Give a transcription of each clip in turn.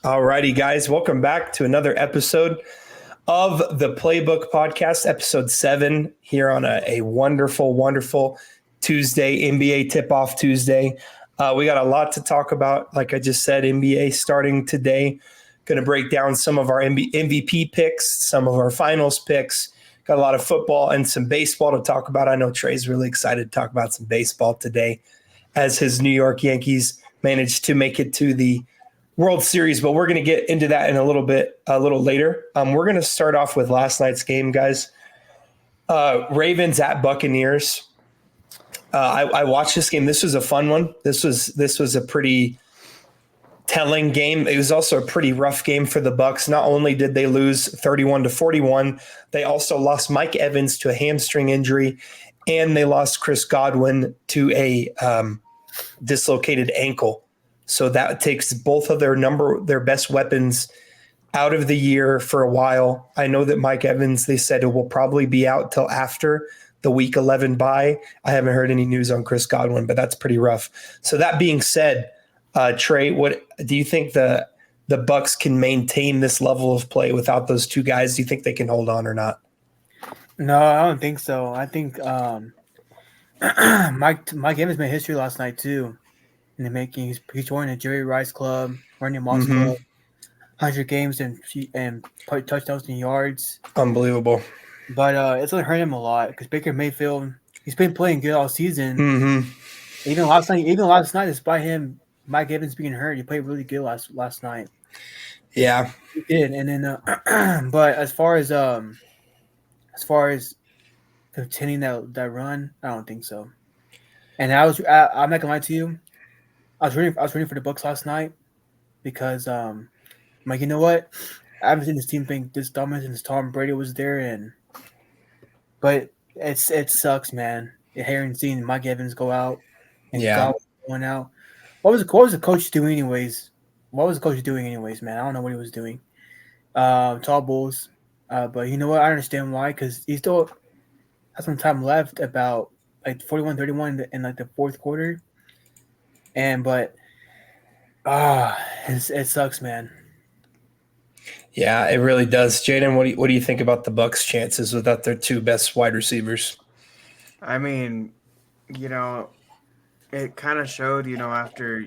Alrighty, guys, welcome back to another episode of the Playbook Podcast, episode 7, here on a wonderful, wonderful Tuesday, NBA Tip-Off Tuesday. We got a lot to talk about. Like I just said, NBA starting today. Going to break down some of our MVP picks, some of our finals picks. Got a lot of football and some baseball to talk about. I know Trey's really excited to talk about some baseball today as his New York Yankees managed to make it to the World Series, but we're going to get into that in a little later. We're going to start off with last night's game, guys. Ravens at Buccaneers. I watched this game. This was a fun one. This was a pretty telling game. It was also a pretty rough game for the Bucs. Not only did they lose 31-41, they also lost Mike Evans to a hamstring injury, and they lost Chris Godwin to a dislocated ankle. So that takes both of their best weapons out of the year for a while. I know that Mike Evans, they said it will probably be out till after the Week 11 bye. I haven't heard any news on Chris Godwin, but that's pretty rough. So that being said, Trey, what do you think the Bucs can maintain this level of play without those two guys? Do you think they can hold on or not? No, I don't think so. I think Mike Evans made history last night too. In the making, he's joined the Jerry Rice Club, Randy Moss Club, 100 games and touchdowns and yards. Unbelievable. But it's going to hurt him a lot because Baker Mayfield, he's been playing good all season. Even last night, despite Mike Evans being hurt, he played really good last night. Yeah, he did. And then, but as far as continuing that run, I don't think so. And I'm not gonna lie to you. I was rooting for the Bucs last night because I'm like, you know what? I haven't seen this team think this dominant since Tom Brady was there, but it sucks, man. Hearing seeing Mike Evans go out and Godwin going out. What was the coach doing anyways? Man? I don't know what he was doing. Tall Bulls. But you know what? I understand why, because he still has some time left, about like 41-31 in like the fourth quarter. But it sucks, man. Yeah, it really does. Jaden, what do you think about the Bucs' chances without their two best wide receivers? I mean, it kind of showed, after,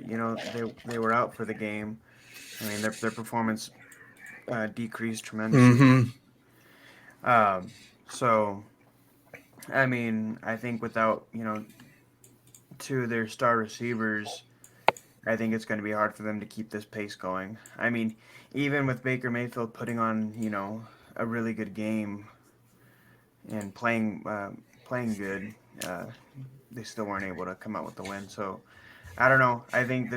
they were out for the game. I mean, their performance decreased tremendously. So, I mean, I think without, two of their star receivers, I think it's going to be hard for them to keep this pace going. I mean, even with Baker Mayfield putting on, a really good game and playing good, they still weren't able to come out with the win. So, I don't know. I think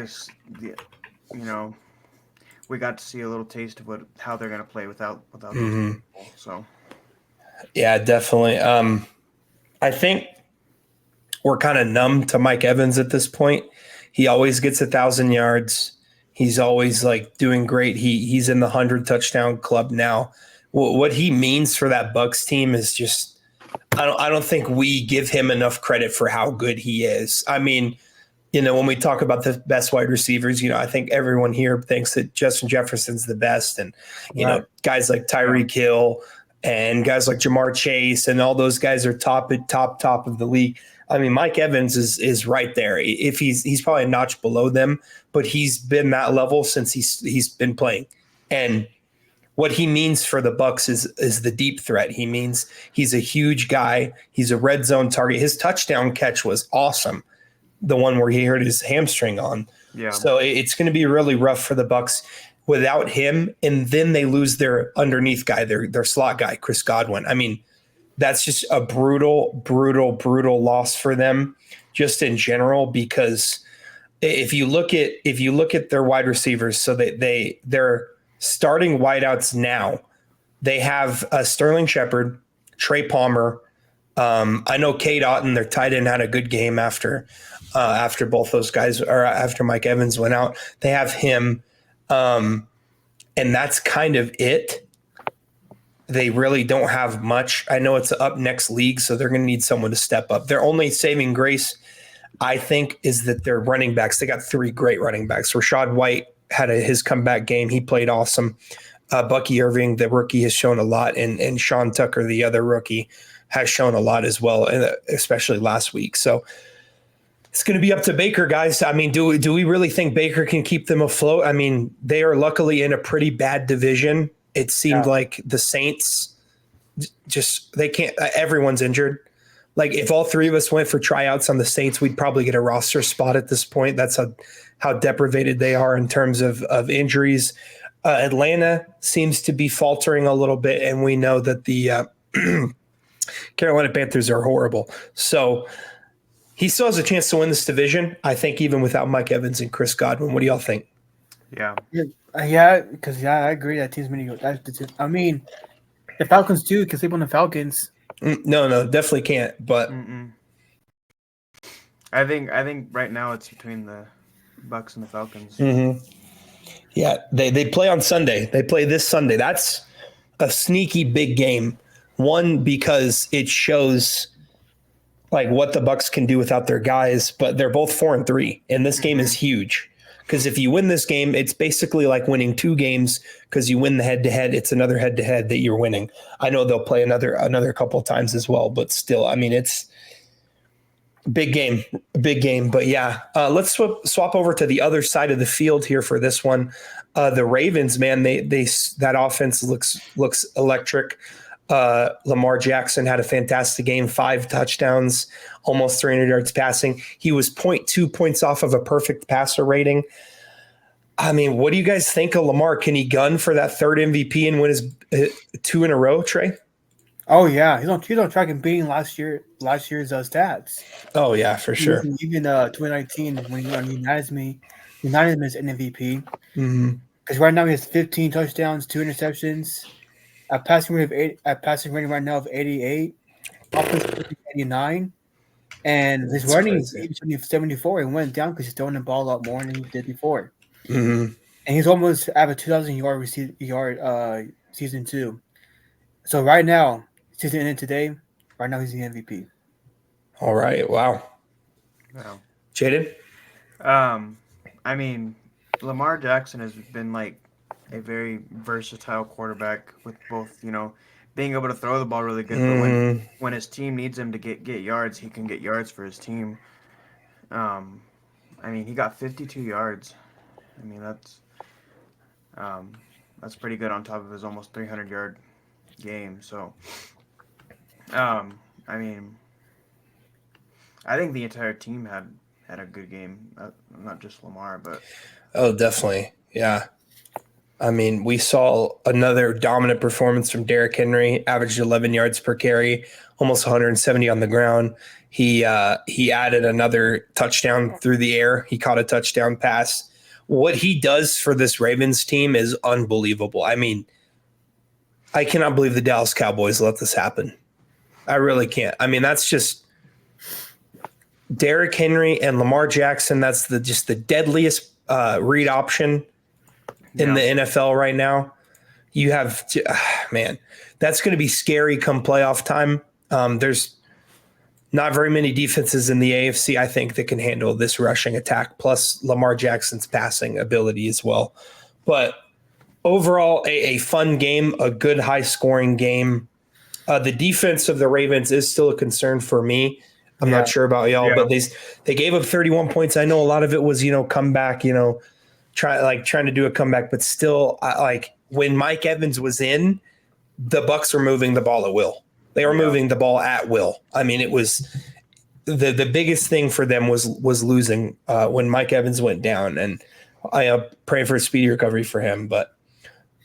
we got to see a little taste of how they're going to play without those people. So, yeah, definitely. I think we're kind of numb to Mike Evans at this point. He always gets 1,000 yards. He's always like doing great. He's in the 100 touchdown club now. What he means for that Bucs team is just, I don't think we give him enough credit for how good he is. I mean, when we talk about the best wide receivers, I think everyone here thinks that Justin Jefferson's the best, and guys like Tyreek Hill and guys like Jamar Chase and all those guys are top of the league. I mean, Mike Evans is right there. If he's probably a notch below them, but he's been that level since he's been playing. And what he means for the Bucs is the deep threat. He means he's a huge guy. He's a red zone target. His touchdown catch was awesome, the one where he hurt his hamstring on. Yeah. So it's going to be really rough for the Bucs without him. And then they lose their underneath guy, their slot guy, Chris Godwin. I mean, that's just a brutal, brutal, brutal loss for them just in general, because if you look at their wide receivers, so they're starting wideouts now. They have Sterling Shepard, Trey Palmer. I know Kate Otten, their tight end, had a good game after both those guys, or after Mike Evans went out. They have him, and that's kind of it. They really don't have much. I know it's an up next league, so they're going to need someone to step up. Their only saving grace, I think, is that their running backs, they got 3 great running backs. Rashad White, had his comeback game. He played awesome. Bucky Irving, the rookie, has shown a lot, and Sean Tucker, the other rookie, has shown a lot as well, especially last week. So it's going to be up to Baker, guys. I mean, do we really think Baker can keep them afloat? I mean, they are luckily in a pretty bad division. It seemed like the Saints they can't. Everyone's injured. Like if all three of us went for tryouts on the Saints, we'd probably get a roster spot at this point. That's how deprivated they are in terms of injuries. Atlanta seems to be faltering a little bit, and we know that the Carolina Panthers are horrible. So he still has a chance to win this division, I think, even without Mike Evans and Chris Godwin. What do y'all think? Yeah, because I agree that team's many. I mean, the Falcons too can sleep on the Falcons. No, definitely can't. But I think right now it's between the Bucks and the Falcons. Mm-hmm. Yeah, they play on Sunday. They play this Sunday. That's a sneaky big game. One, because it shows like what the Bucks can do without their guys, but they're both 4-3, and this game is huge. Because if you win this game, it's basically like winning 2 games because you win the head-to-head. It's another head-to-head that you're winning. I know they'll play another couple of times as well, but still, I mean, it's big game. But yeah, let's swap over to the other side of the field here for this one. The Ravens, man, that offense looks electric. Lamar Jackson had a fantastic game, 5 touchdowns, almost 300 yards passing. He was 0.2 points off of a perfect passer rating. I mean, what do you guys think of Lamar? Can he gun for that 3rd MVP and win his 2 in a row, Trey? Oh yeah, he's on track and beating last year's stats. Oh yeah, for sure. Even 2019 when he united me as an MVP. Mm-hmm. Because right now he has 15 touchdowns, 2 interceptions. A passing rating right now of 88, offensive 89, and his running is 74. He went down because he's throwing the ball up more than he did before. Mm-hmm. And he's almost at a 2,000 yard season 2. So right now, season ended today. Right now he's the MVP. All right, wow. Jaden? I mean, Lamar Jackson has been like a very versatile quarterback with both, being able to throw the ball really good, but when his team needs him to get yards, he can get yards for his team. I mean, he got 52 yards. I mean, that's pretty good on top of his almost 300-yard game. So, I mean, I think the entire team had a good game, not just Lamar, but oh, definitely, yeah. I mean, we saw another dominant performance from Derrick Henry, averaged 11 yards per carry, almost 170 on the ground. He added another touchdown through the air. He caught a touchdown pass. What he does for this Ravens team is unbelievable. I mean, I cannot believe the Dallas Cowboys let this happen. I really can't. I mean, that's just Derrick Henry and Lamar Jackson. That's just the deadliest read option in the NFL right now. You have man, that's going to be scary come playoff time. There's not very many defenses in the AFC, I think, that can handle this rushing attack, plus Lamar Jackson's passing ability as well. But overall, a fun game, a good high-scoring game. The defense of the Ravens is still a concern for me. I'm not sure about y'all, but they gave up 31 points. I know a lot of it was, comeback, trying to do a comeback, but still, like when Mike Evans was in, the Bucks were moving the ball at will. They were moving the ball at will. I mean, it was the biggest thing for them was losing when Mike Evans went down, and I pray for a speedy recovery for him. But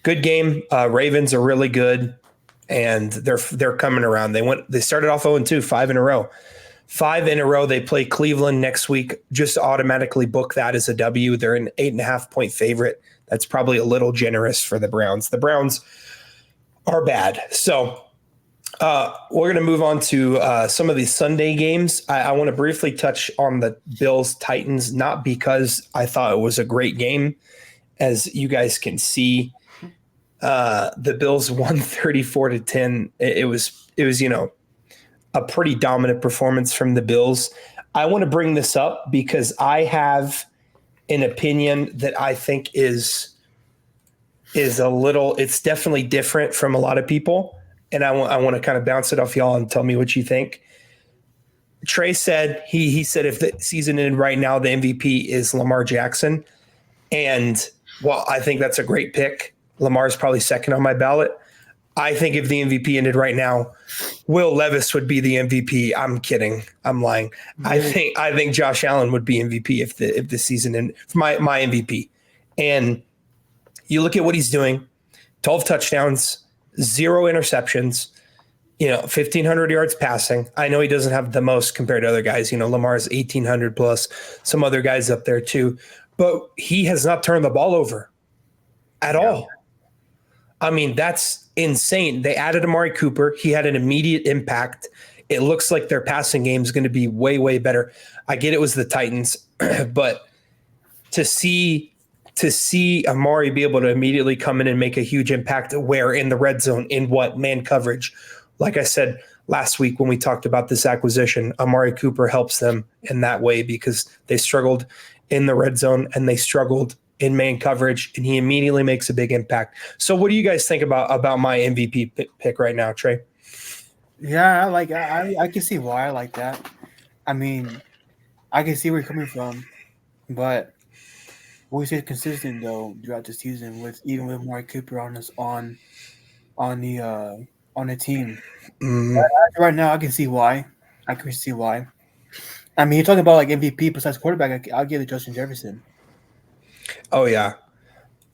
good game. Ravens are really good, and they're coming around. They started off 0-2, 5 in a row. 5 in a row. They play Cleveland next week. Just automatically book that as a W. They're an 8.5-point favorite. That's probably a little generous for the Browns. The Browns are bad. So we're going to move on to some of these Sunday games. I want to briefly touch on the Bills-Titans, not because I thought it was a great game. As you guys can see, the Bills won 34-10. It was a pretty dominant performance from the Bills. I want to bring this up because I have an opinion that I think is a little. It's definitely different from a lot of people, and I want to kind of bounce it off y'all and tell me what you think. Trey said he said if the season ended right now, the MVP is Lamar Jackson, and well, I think that's a great pick. Lamar's probably second on my ballot. I think if the MVP ended right now, Will Levis would be the MVP. I'm kidding. I'm lying. Really? I think Josh Allen would be MVP if the season ended. My MVP. And you look at what he's doing: 12 touchdowns, 0 interceptions. 1,500 yards passing. I know he doesn't have the most compared to other guys. Lamar's 1,800 plus. Some other guys up there too, but he has not turned the ball over at all. I mean, that's insane. They added Amari Cooper. He had an immediate impact. It looks like their passing game is going to be way, way better. I get it was the Titans, but to see Amari be able to immediately come in and make a huge impact where in the red zone, in what man coverage, like I said last week when we talked about this acquisition, Amari Cooper helps them in that way because they struggled in the red zone and they struggled in man coverage, and he immediately makes a big impact. So what do you guys think about my MVP pick right now, Trey? Yeah, I can see why I like that. I mean, I can see where you're coming from, but we stayed consistent though throughout the season with even with Mark Cooper on the team. Right now, I can see why. I can see why. I mean, you're talking about like MVP besides quarterback. I'll give it Justin Jefferson. Oh yeah.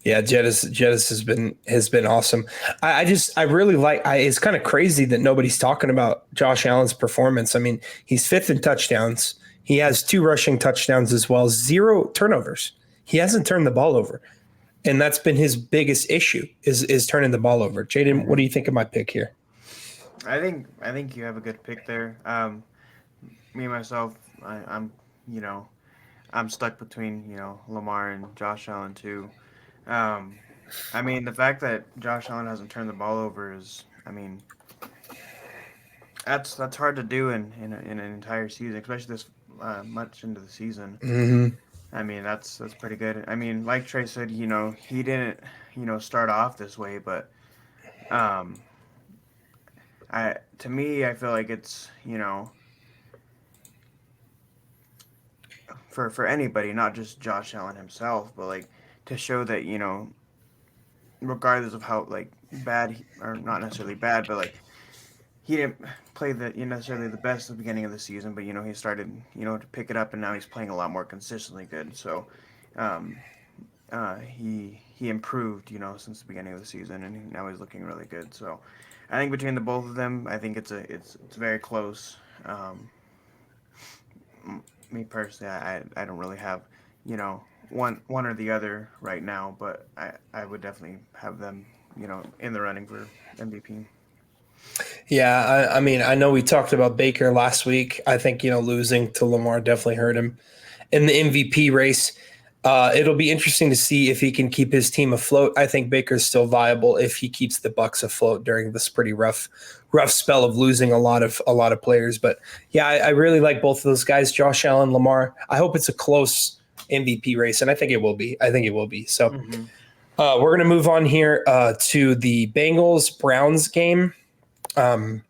Yeah, Jettis has been awesome. I really like. It's kind of crazy that nobody's talking about Josh Allen's performance. I mean, he's 5th in touchdowns. He has 2 rushing touchdowns as well, 0 turnovers. He hasn't turned the ball over, and that's been his biggest issue is turning the ball over. Jaden, what do you think of my pick here? I think you have a good pick there. Me myself, I'm stuck between Lamar and Josh Allen too. I mean, the fact that Josh Allen hasn't turned the ball over is, I mean, that's hard to do in an entire season, especially this much into the season. Mm-hmm. I mean, that's pretty good. I mean, like Trey said, he didn't, start off this way, but um, to me, I feel like it's, for anybody, not just Josh Allen himself, but like to show that regardless of how like bad or not necessarily bad, but like he didn't play necessarily the best at the beginning of the season, but he started to pick it up, and now he's playing a lot more consistently good. So um, he improved since the beginning of the season, and now he's looking really good. So I think between the both of them, I think it's very close. Me personally, I don't really have one or the other right now, but I would definitely have them in the running for MVP. Yeah, I mean, I know we talked about Baker last week. I think losing to Lamar definitely hurt him in the MVP race. It'll be interesting to see if he can keep his team afloat. I think Baker's still viable if he keeps the Bucs afloat during this pretty rough spell of losing a lot of players. But yeah, I really like both of those guys, Josh Allen, Lamar. I hope it's a close MVP race, and I think it will be. So we're going to move on here to the Bengals Browns game. And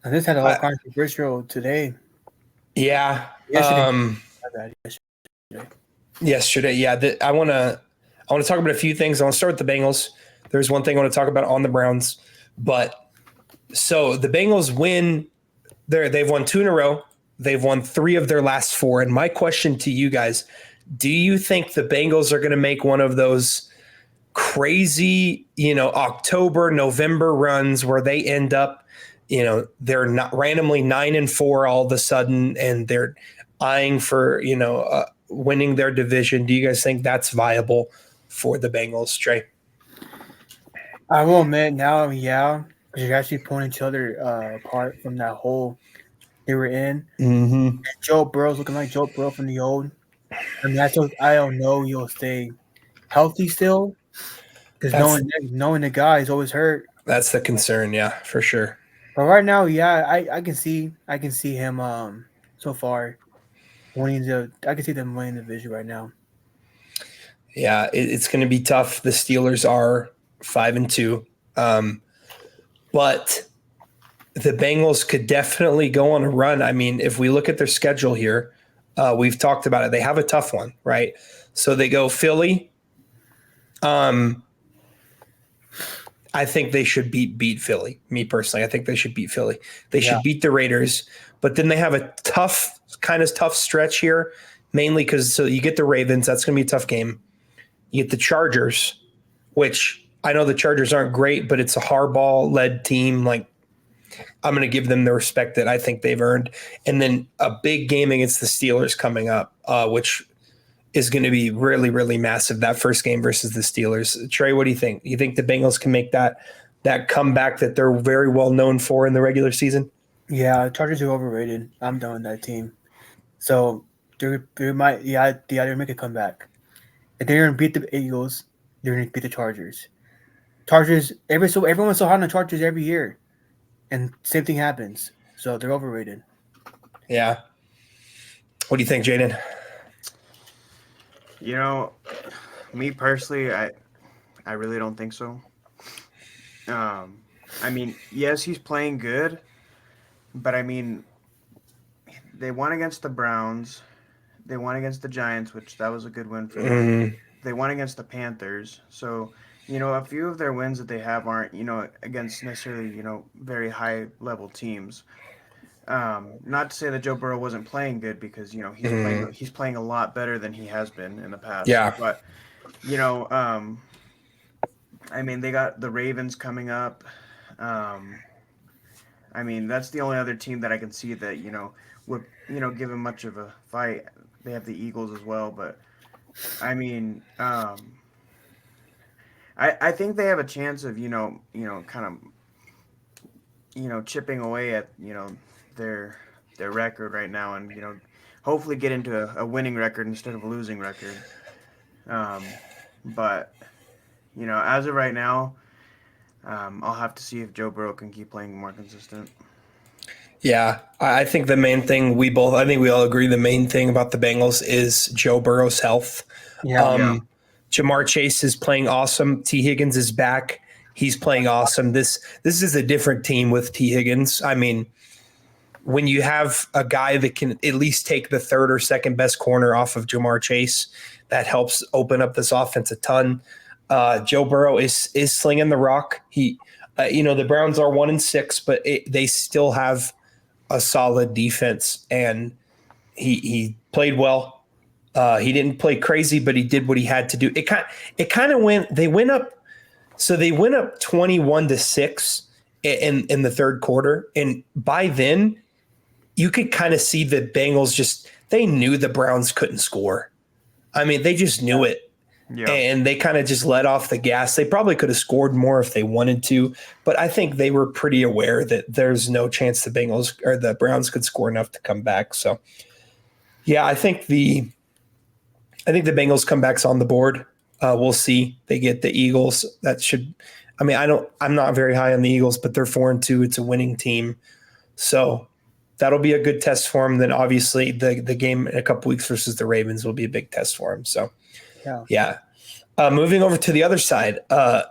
this had a lot of controversial today. Yeah. Yesterday. Yesterday, yeah. I want to talk about a few things. I want to start with the Bengals. There's one thing I want to talk about on the Browns, but so the Bengals win. They've won 2 in a row. They've won 3 of their last 4. And my question to you guys: do you think the Bengals are going to make one of those crazy, October, November runs where they end up, they're not randomly 9-4 all of a sudden, and they're eyeing for, winning their division? Do you guys think that's viable for the Bengals, Trey? I will admit now, yeah, because you're actually pulling each other apart from that hole they were in. Mm-hmm. And Joe Burrow's looking like Joe Burrow from the old. I mean, I don't know you'll stay healthy still, because knowing the guy is always hurt. That's the concern, yeah, for sure. But right now, yeah, I can see him so far winning I can see them winning the division right now. Yeah, it's going to be tough. The Steelers are 5-2, but the Bengals could definitely go on a run. I mean, if we look at their schedule here, we've talked about it. They have a tough one, right? So they go Philly. I think they should beat Philly. Me personally, I think they should beat Philly. They should beat the Raiders, but then they have a tough stretch here, mainly because so you get the Ravens. That's going to be a tough game. You get the Chargers, which I know the Chargers aren't great, but it's a Harbaugh-led team. Like, I'm going to give them the respect that I think they've earned. And then a big game against the Steelers coming up, which is going to be really, really massive, that first game versus the Steelers. Trey, what do you think? You think the Bengals can make that comeback that they're very well known for in the regular season? Yeah, Chargers are overrated. I'm done with that team. So they might they're make a comeback. If they're gonna beat the Eagles, they're gonna beat the Chargers. Chargers everyone's so hot on the Chargers every year. And same thing happens. So they're overrated. Yeah. What do you think, Jaden? You know, me personally, I really don't think so. I mean, yes, he's playing good, but I mean, they won against the Browns, they won against the Giants, which that was a good win for them. They won against the Panthers, so a few of their wins that they have aren't against necessarily very high level teams. Not to say that Joe Burrow wasn't playing good because he's playing a lot better than he has been in the past. Yeah. But I mean they got the Ravens coming up. I mean that's the only other team that I can see that would give him much of a fight. They have the Eagles as well, but I mean I think they have a chance of kind of chipping away at their record right now, and hopefully get into a winning record instead of a losing record. But as of right now, I'll have to see if Joe Burrow can keep playing more consistent. Yeah, I think the main thing we all agree the main thing about the Bengals is Joe Burrow's health. Yeah. Jamar Chase is playing awesome. T. Higgins is back. He's playing awesome. This is a different team with T. Higgins. I mean, when you have a guy that can at least take the third or second best corner off of Jamar Chase, that helps open up this offense a ton. Joe Burrow is slinging the rock. He, the Browns are 1-6, but they still have a solid defense, and he played well. He didn't play crazy, but he did what he had to do. It kind of went. They went up. So they went up 21-6 in the third quarter, and by then, you could kind of see the Bengals they knew the Browns couldn't score. I mean, they just knew it. Yeah. And they kind of just let off the gas. They probably could have scored more if they wanted to, but I think they were pretty aware that there's no chance the Bengals or the Browns could score enough to come back. So, yeah, I think the Bengals comeback's on the board. We'll see. They get the Eagles. I'm not very high on the Eagles, but they're 4-2. It's a winning team. So that'll be a good test for them. Then obviously the game in a couple weeks versus the Ravens will be a big test for them. So yeah. Moving over to the other side, the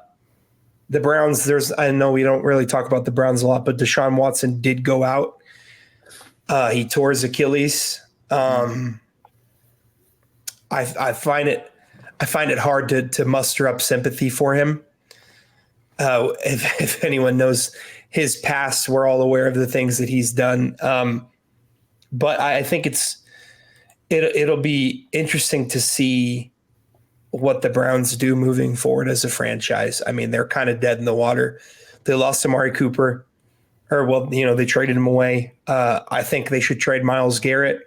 Browns, I know we don't really talk about the Browns a lot, but Deshaun Watson did go out. He tore his Achilles. I find it hard to muster up sympathy for him. If anyone knows his past, we're all aware of the things that he's done. But I think it'll be interesting to see what the Browns do moving forward as a franchise. I mean, they're kind of dead in the water. They lost Amari Cooper, they traded him away. I think they should trade Myles Garrett.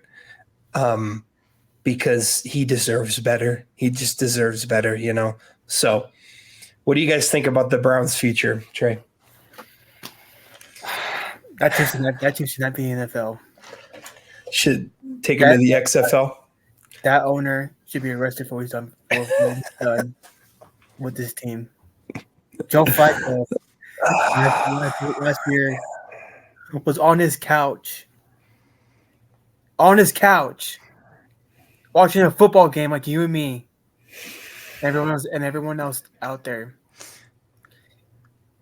Because he deserves better. He just deserves better, So what do you guys think about the Browns' future, Trey? That team should not be in the NFL. Should take him to the XFL? That owner should be arrested for what he's done with this team. Joe Flacco last year was on his couch. Watching a football game like you and me. everyone else out there,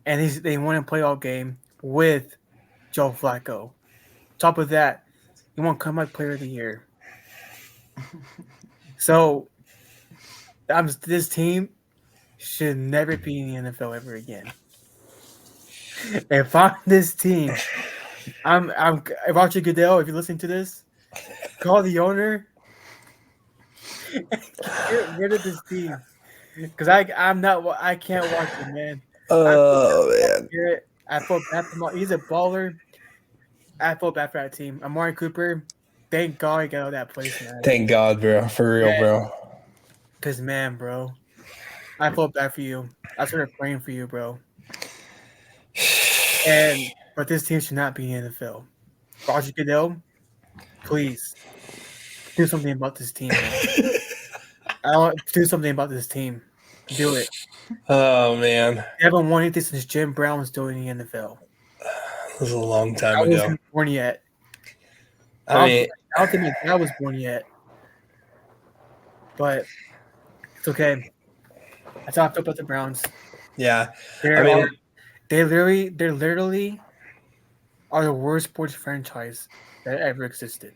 and they won a playoff game with Joe Flacco. Top of that, he won comeback player of the year. So this team should never be in the NFL ever again. If I'm this team, I'm Roger Goodell. If you're listening to this, call the owner and get rid of this team because I can't watch it, man. Oh man, I feel bad for him. He's a baller. I feel bad for that team. Amari Cooper, thank God he got out of that place, man. thank God, bro, for real, Man. bro. Cause man, bro, I feel bad for you. I started praying for you, bro. But this team should not be in the NFL. Roger Goodell, please do something about this team, man. I want to do something about this team. Do it. Oh man, They haven't won anything since Jim Brown was doing the NFL. this was a long time I ago. wasn't born yet. I don't think my dad was born yet. But it's okay. I talked about the Browns. yeah, They literally are the worst sports franchise that ever existed.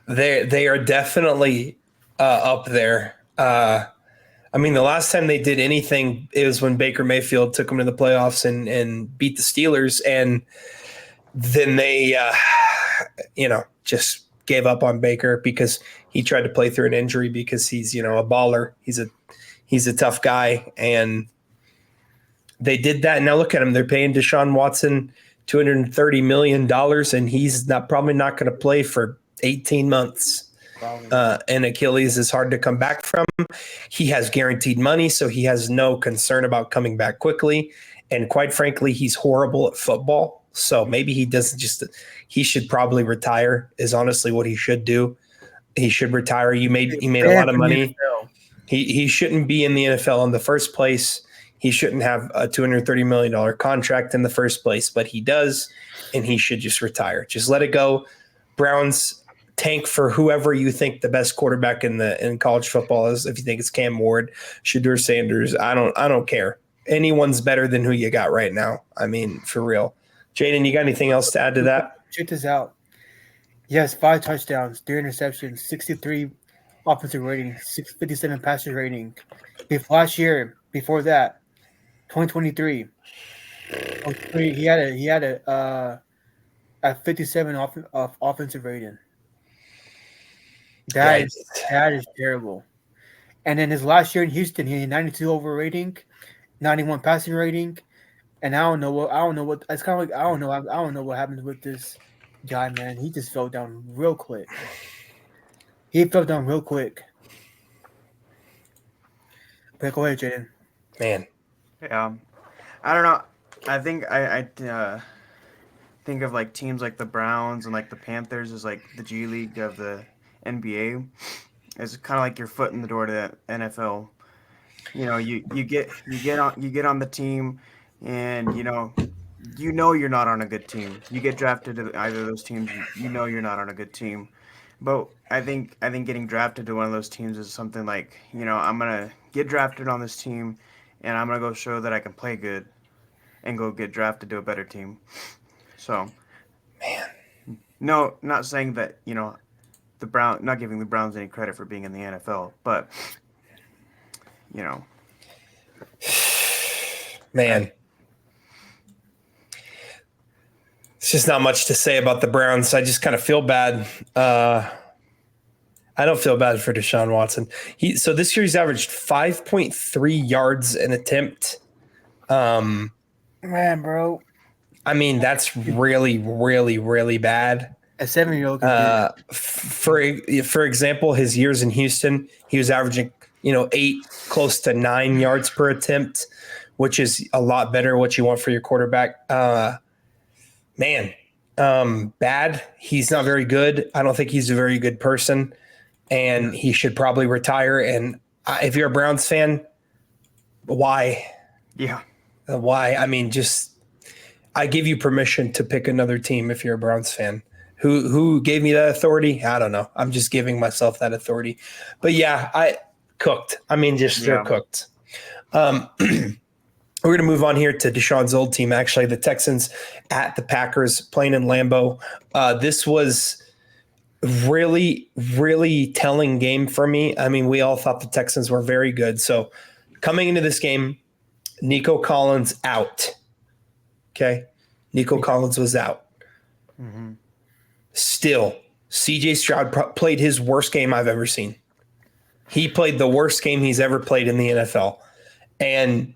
they are definitely up there. I mean, the last time they did anything, it was when Baker Mayfield took them to the playoffs and beat the Steelers, and then they, just gave up on Baker because he tried to play through an injury because he's, a baller. He's a tough guy, and they did that. Now look at him; they're paying Deshaun Watson $230 million, and he's probably not going to play for 18 months. And Achilles is hard to come back from. He has guaranteed money, so he has no concern about coming back quickly. And quite frankly, he's horrible at football. So maybe he should probably retire is honestly what he should do. He should retire. He made a lot of money. He shouldn't be in the NFL in the first place. He shouldn't have a $230 million contract in the first place, but he does, and he should just retire. Just let it go. Browns tank for whoever you think the best quarterback in college football is. If you think it's Cam Ward, Shadur Sanders, I don't care. Anyone's better than who you got right now. I mean, for real. Jaden, you got anything else to add to that? Check this out. He has 5 touchdowns, 3 interceptions, 63 offensive rating, 657 passer rating. Last year, before that, 2023, he had a 57 offensive rating. That is terrible. And then his last year in Houston, he had 92 over rating, 91 passing rating, and I don't know what. It's kind of like I don't know what happened with this guy, man. He just fell down real quick. But go ahead, Jaden. Man. Yeah, I don't know. I think I think of like teams like the Browns and like the Panthers as like the G League of the NBA. It's kind of like your foot in the door to the NFL. You get on the team, and you're not on a good team. You get drafted to either of those teams. You're not on a good team. But I think getting drafted to one of those teams is something like, I'm gonna get drafted on this team, and I'm gonna go show that I can play good, and go get drafted to a better team. So, man, no, not saying that not giving the Browns any credit for being in the NFL, but man, it's just not much to say about the Browns. I just kind of feel bad. I don't feel bad for Deshaun Watson. So this year he's averaged 5.3 yards an attempt. Man, bro. I mean, that's really, really, really bad. A 7-year-old can do it. For example, his years in Houston, he was averaging 8 close to 9 yards per attempt, which is a lot better what you want for your quarterback. Bad. He's not very good. I don't think he's a very good person, and he should probably retire. And if you're a Browns fan, why? Yeah. Why? I mean, I give you permission to pick another team if you're a Browns fan. Who gave me that authority? I don't know. I'm just giving myself that authority. But yeah, cooked. I mean, they're cooked. We're going to move on here to Deshaun's old team, actually, the Texans at the Packers playing in Lambeau. This was really, really telling game for me. I mean, we all thought the Texans were very good. So coming into this game, Nico Collins out. Okay. Nico Collins was out. Mm-hmm. Still, CJ Stroud played his worst game I've ever seen. He played the worst game he's ever played in the NFL. And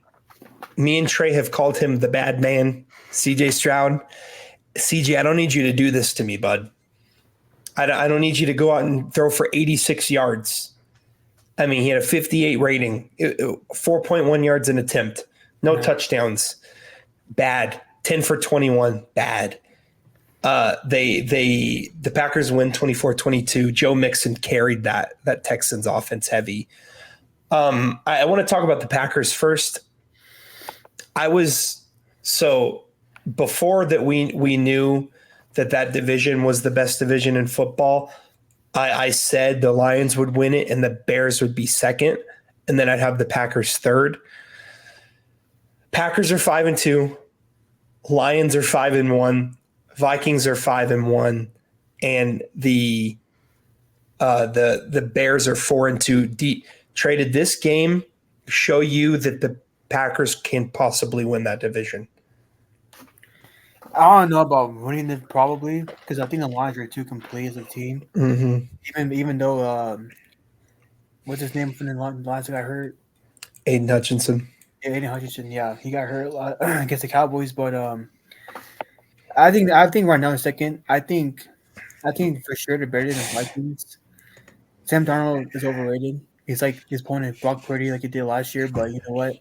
me and Trey have called him the bad man, CJ Stroud. CJ, I don't need you to do this to me, bud. I don't need you to go out and throw for 86 yards. I mean, he had a 58 rating, 4.1 yards an attempt, no touchdowns. Bad. 10 for 21. Bad. The Packers win 24-22. Joe Mixon carried that Texans offense heavy. I want to talk about the Packers first. Before that we knew that division was the best division in football, I said the Lions would win it and the Bears would be second, and then I'd have the Packers third. Packers are 5-2, Lions are 5-1, Vikings are 5-1, and the Bears are 4-2. Traded this game show you that the Packers can possibly win that division? I don't know about winning it probably because I think the Lions are too complete as a team. Mm-hmm. Even though what's his name from the Lions that got hurt? Aiden Hutchinson. Yeah, Aiden Hutchinson. Yeah, he got hurt a lot against the Cowboys, but I think right now in second. I think for sure they're better than the Vikings. Sam Darnold is overrated. He's like his opponent Brock Purdy like he did last year, but you know what?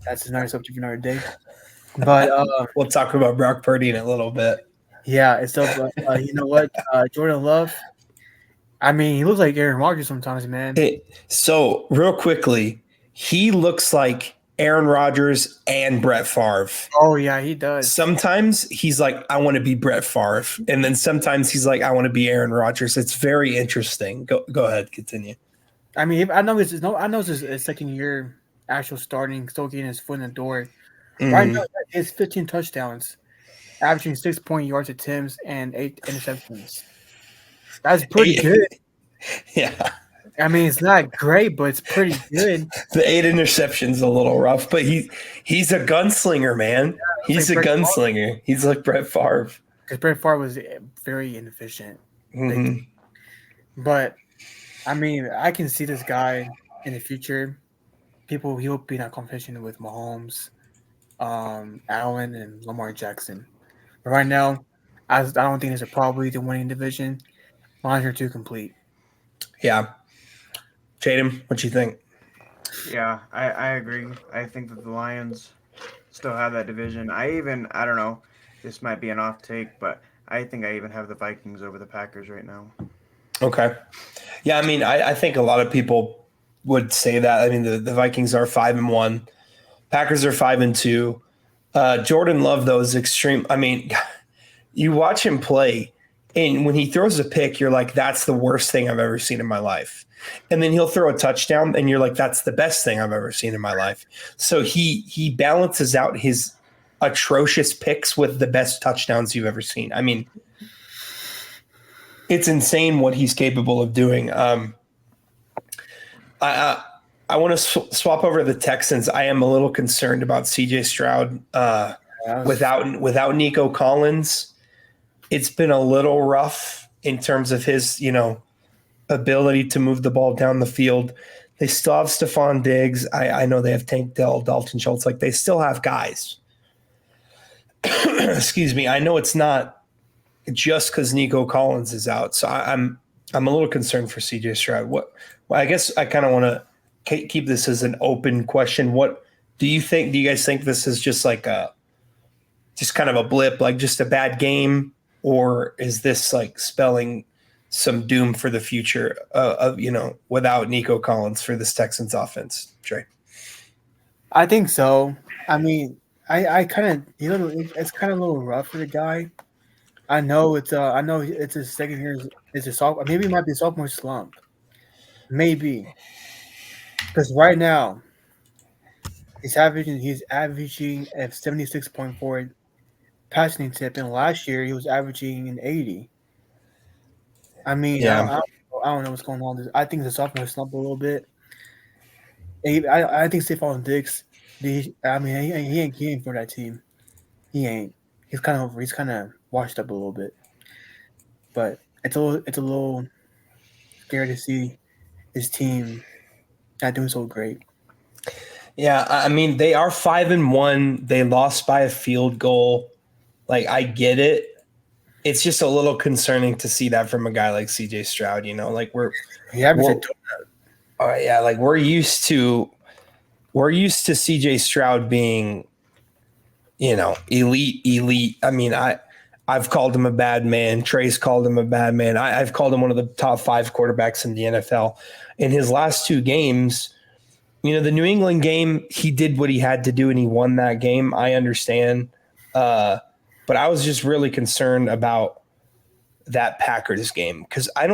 That's another subject for another day. But we'll talk about Brock Purdy in a little bit. Yeah, it's so. You know what? Jordan Love. I mean, he looks like Aaron Rodgers sometimes, man. So real quickly, he looks like Aaron Rodgers and Brett Favre. Oh yeah, he does. Sometimes he's like, I want to be Brett Favre, and then sometimes he's like, I want to be Aaron Rodgers. It's very interesting. Go ahead, continue. I mean, I know it's his second year actual starting, still getting his foot in the door. Mm-hmm. Right now, he has 15 touchdowns, averaging 6 yards attempts and 8 interceptions. That's pretty good. Yeah. I mean, it's not great, but it's pretty good. The 8 interceptions a little rough, but he's a gunslinger, man. Yeah, he's like a gunslinger. Favre. He's like Brett Favre. Because Brett Favre was very inefficient. Mm-hmm. But I mean, I can see this guy in the future. He'll be in a competition with Mahomes, Allen, and Lamar Jackson. But right now, I don't think there's probably the winning division. Lions are too complete. Yeah. Jaden, what you think? Yeah, I agree. I think that the Lions still have that division. I don't know, this might be an off take, but I think I even have the Vikings over the Packers right now. Okay. Yeah, I mean, I think a lot of people would say that. I mean, the Vikings are 5-1. Packers are 5-2. Jordan Love, though, is extreme. I mean, you watch him play, and when he throws a pick, you're like, that's the worst thing I've ever seen in my life. And then he'll throw a touchdown, and you're like, that's the best thing I've ever seen in my life. So he balances out his atrocious picks with the best touchdowns you've ever seen. I mean, it's insane what he's capable of doing. I want to swap over to the Texans. I am a little concerned about CJ Stroud without Nico Collins. It's been a little rough in terms of his, ability to move the ball down the field. They still have Stephon Diggs. I know they have Tank Dell, Dalton Schultz. Like, they still have guys. Excuse me. I know it's not just because Nico Collins is out. So I'm a little concerned for CJ Stroud. I guess I kind of want to keep this as an open question. What do you think? Do you guys think this is just like just kind of a blip, like just a bad game? Or is this like spelling some doom for the future without Nico Collins for this Texans offense, Trey? I think so. I mean, I kind of, it's kind of a little rough for the guy. I know it's his second year. It's a sophomore. Maybe it might be a sophomore slump. Maybe. Because right now he's averaging a 76.4 passing tip, and last year he was averaging an 80. I mean, Yeah. I don't know what's going on. I think the sophomore slumped a little bit. I think Stephon Diggs. I mean, he ain't for that team. He ain't. He's kind of over. He's kind of washed up a little bit. But it's a little scary to see his team not doing so great. Yeah, I mean they are 5-1. They lost by a field goal. Like I get it. It's just a little concerning to see that from a guy like CJ Stroud. Like He averaged we're yeah, like we're used to CJ Stroud being, elite. I mean, I've called him a bad man. Trey's called him a bad man. I've called him one of the top 5 quarterbacks in the NFL. In his last 2 games, the New England game, he did what he had to do and he won that game. I understand. But I was just really concerned about that Packers game because I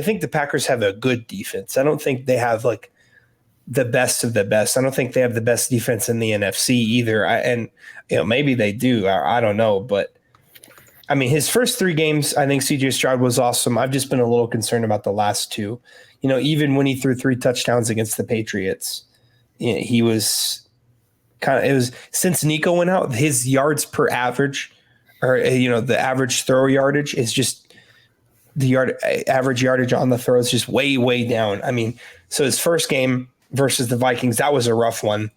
think the Packers have a good defense. I don't think they have like the best of the best. I don't think they have the best defense in the NFC either. Maybe they do. I don't know. But I mean, his first 3 games, I think CJ Stroud was awesome. I've just been a little concerned about the last 2. Even when he threw 3 touchdowns against the Patriots, he was it was since Nico went out, his yards per average, or the average throw yardage is just average yardage on the throw is just way down. I mean, so his first game versus the Vikings, that was a rough one.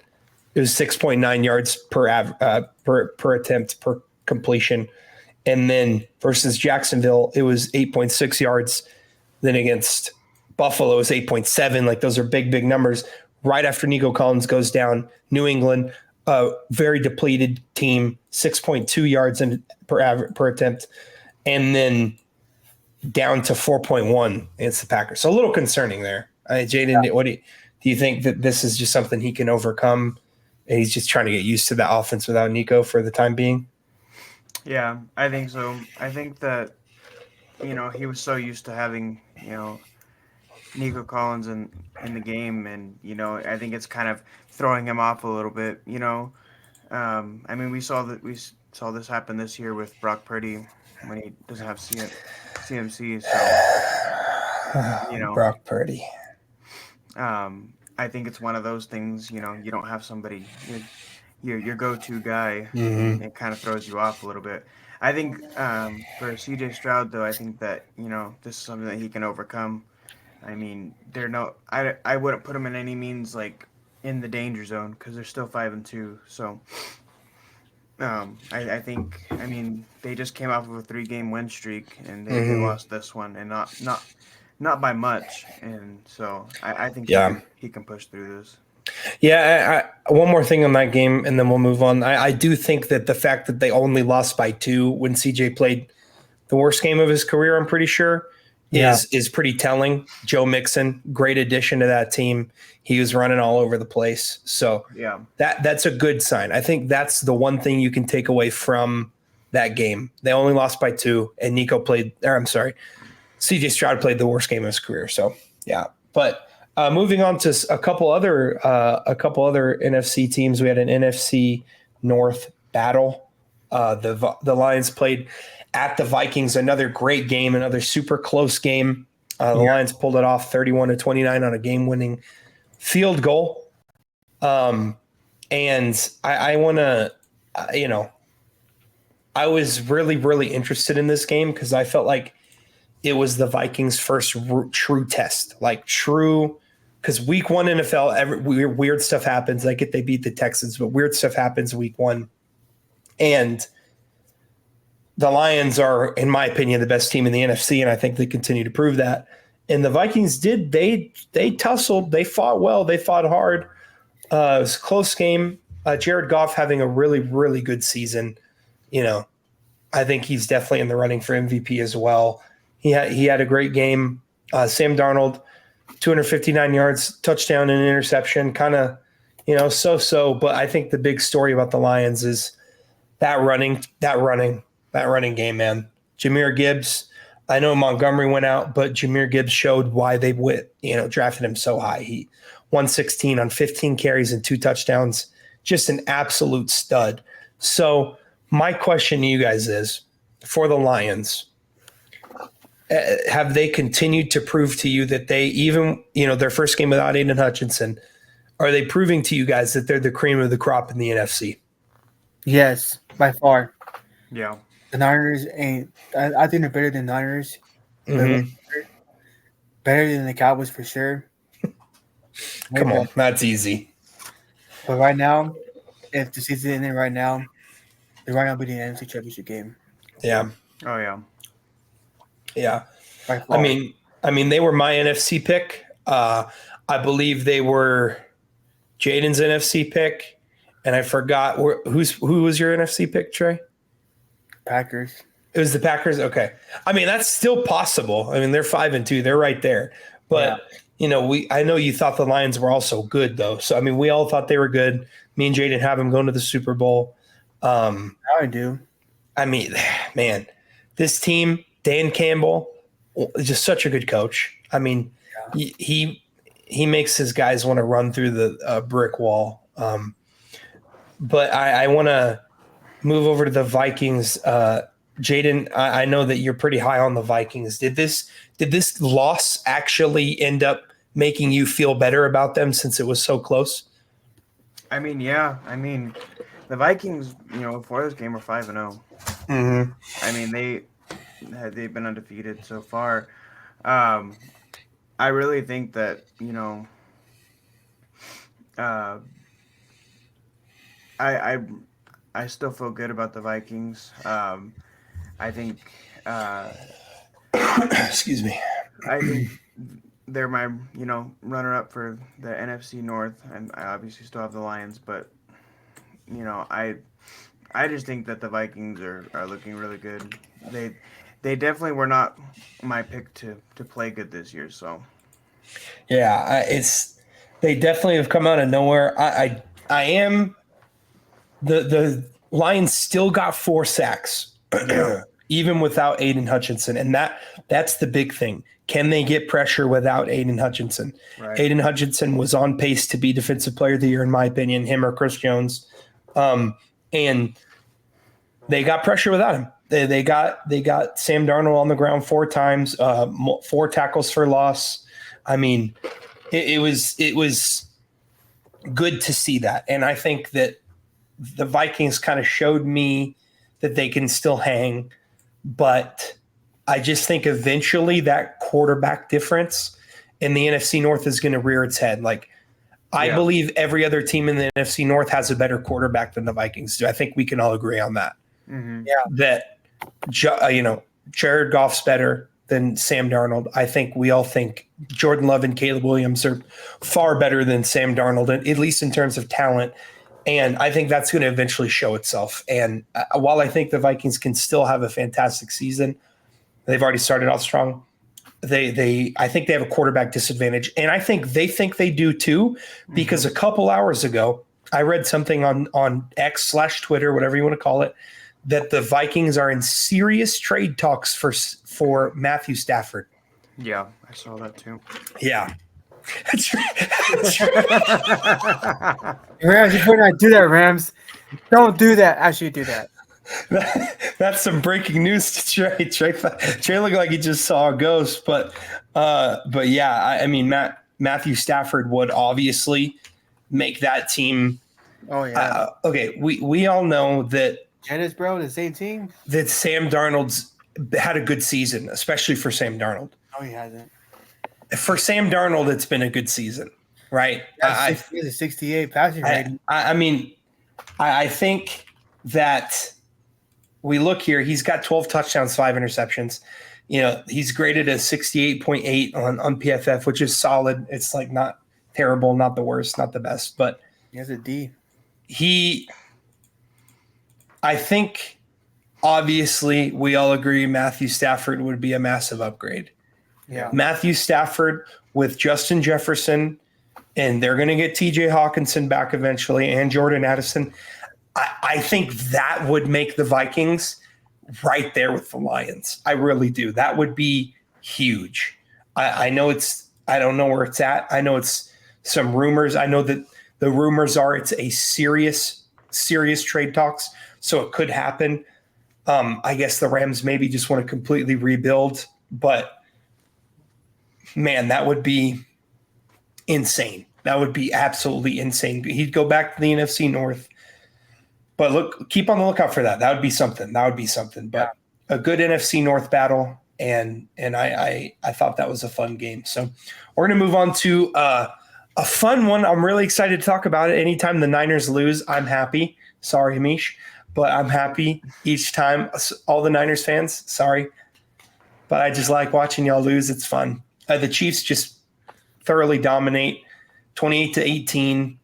It was 6.9 yards per attempt per completion, and then versus Jacksonville, it was 8.6 yards. Then against Buffalo, it was 8.7. Like those are big numbers. Right after Nico Collins goes down, New England, a very depleted team, 6.2 yards per attempt, and then down to 4.1 against the Packers. So a little concerning there. Jaden, what do you think that this is just something he can overcome? And he's just trying to get used to that offense without Nico for the time being? Yeah, I think so. I think that, he was so used to having, Nico Collins in the game, and I think it's kind of throwing him off a little bit. I mean, we saw this happen this year with Brock Purdy when he doesn't have CMC. So Brock Purdy. I think it's one of those things. You don't have somebody your go-to guy. Mm-hmm. It kind of throws you off a little bit. I think for CJ Stroud, though, I think that this is something that he can overcome. I mean, I wouldn't put them in any means like in the danger zone because they're still 5-2. So, I think they just came off of a 3-game win streak and they lost this one and not by much. And so I think he can push through this. Yeah, one more thing on that game, and then we'll move on. I do think that the fact that they only lost by 2 when CJ played the worst game of his career, I'm pretty sure, is pretty telling. Joe Mixon, great addition to that team. He was running all over the place. So that's a good sign. I think that's the one thing you can take away from that game. They only lost by 2, and CJ Stroud played the worst game of his career. So yeah, but moving on to a couple other NFC teams, we had an NFC North battle. The Lions played at the Vikings, another great game, another super close game. The Lions pulled it off 31-29 on a game-winning field goal. And I want to, I was really, really interested in this game because I felt like it was the Vikings' first true test, because week 1 NFL, weird stuff happens. I get they beat the Texans, but weird stuff happens week 1. And the Lions are, in my opinion, the best team in the NFC, and I think they continue to prove that. And the Vikings they tussled, they fought well, they fought hard. It was a close game. Jared Goff having a really, really good season. I think he's definitely in the running for MVP as well. He had a great game. Sam Darnold, 259 yards, touchdown and interception, kind of, so. But I think the big story about the Lions is that running game, man. Jahmyr Gibbs. I know Montgomery went out, but Jahmyr Gibbs showed why they drafted him so high. 116 on 15 carries and 2 touchdowns. Just an absolute stud. So my question to you guys is, for the Lions, have they continued to prove to you that they, even, their first game without Aiden Hutchinson, are they proving to you guys that they're the cream of the crop in the NFC? Yes, by far. Yeah. The Niners ain't. I think they're better than Niners. Mm-hmm. Better than the Cowboys for sure. Come on, that's easy. But right now, if the season ended right now, they're right now beating the NFC Championship game. Yeah. Oh yeah. Yeah. By far. I mean, they were my NFC pick. I believe they were Jaden's NFC pick, and I forgot who was your NFC pick, Trey? Packers. It was the Packers. Okay. I mean, that's still possible. I mean, they're 5-2. They're right there. But I know you thought the Lions were also good though. So I mean, we all thought they were good. Me and Jaden have them going to the Super Bowl. Now I do. I mean, man, this team, Dan Campbell, is just such a good coach. I mean, he makes his guys want to run through the brick wall. But I want to move over to the Vikings. Jaden, I know that you're pretty high on the Vikings. Did this loss actually end up making you feel better about them since it was so close? I mean, yeah. I mean, the Vikings, before this game were 5-0. Mm-hmm. I mean, they've been undefeated so far. I really think that I still feel good about the Vikings. I think excuse me. I think they're my runner up for the NFC North, and I obviously still have the Lions, but I just think that the Vikings are looking really good. They definitely were not my pick to play good this year. So yeah, they definitely have come out of nowhere. I am the Lions still got 4 sacks even without Aiden Hutchinson, and that's the big thing. Can they get pressure without Aiden Hutchinson? Right. Aiden Hutchinson was on pace to be Defensive Player of the Year, in my opinion, him or Chris Jones. And they got pressure without him. They got Sam Darnold on the ground 4 times, 4 tackles for loss. I mean, it was good to see that. And I think that the Vikings kind of showed me that they can still hang, but I just think eventually that quarterback difference in the NFC North is going to rear its head. I believe every other team in the NFC North has a better quarterback than the Vikings do. I think we can all agree on that. Mm-hmm. Yeah. That, Jared Goff's better than Sam Darnold. I think we all think Jordan Love and Caleb Williams are far better than Sam Darnold, at least in terms of talent. And I think that's going to eventually show itself. And while I think the Vikings can still have a fantastic season, they've already started off strong. I think they have a quarterback disadvantage. And I think they do too, because a couple hours ago, I read something on X/Twitter, whatever you want to call it, that the Vikings are in serious trade talks for Matthew Stafford. Yeah, I saw that too. Yeah. Rams, you better not do that, Rams. Don't do that. Actually, do that. That's some breaking news to Trey. Trey looked like he just saw a ghost, but yeah, I mean, Matthew Stafford would obviously make that team. Oh yeah. Okay, we all know that. Janice, bro, the same team. That Sam Darnold's had a good season, especially for Sam Darnold. No, he hasn't. For Sam Darnold, it's been a good season, right? He's a 68 passing rating. I mean, I think that we look here. He's got 12 touchdowns, 5 interceptions. He's graded a 68.8 on PFF, which is solid. It's not terrible, not the worst, not the best, but he has a D. I think, obviously, we all agree Matthew Stafford would be a massive upgrade. Yeah. Matthew Stafford with Justin Jefferson, and they're going to get TJ Hawkinson back eventually, and Jordan Addison. I think that would make the Vikings right there with the Lions. I really do. That would be huge. I know I don't know where it's at. I know it's some rumors. I know that the rumors are it's a serious trade talks, so it could happen. I guess the Rams maybe just want to completely rebuild, but man, that would be insane. That would be absolutely insane. He'd go back to the NFC North. But look, keep on the lookout for that. That would be something. But a good NFC North battle, and I thought that was a fun game. So we're going to move on to a fun one. I'm really excited to talk about it. Anytime the Niners lose, I'm happy. Sorry, Mish, but I'm happy each time. All the Niners fans, sorry. But I just like watching y'all lose. It's fun. The Chiefs just thoroughly dominate, 28-18.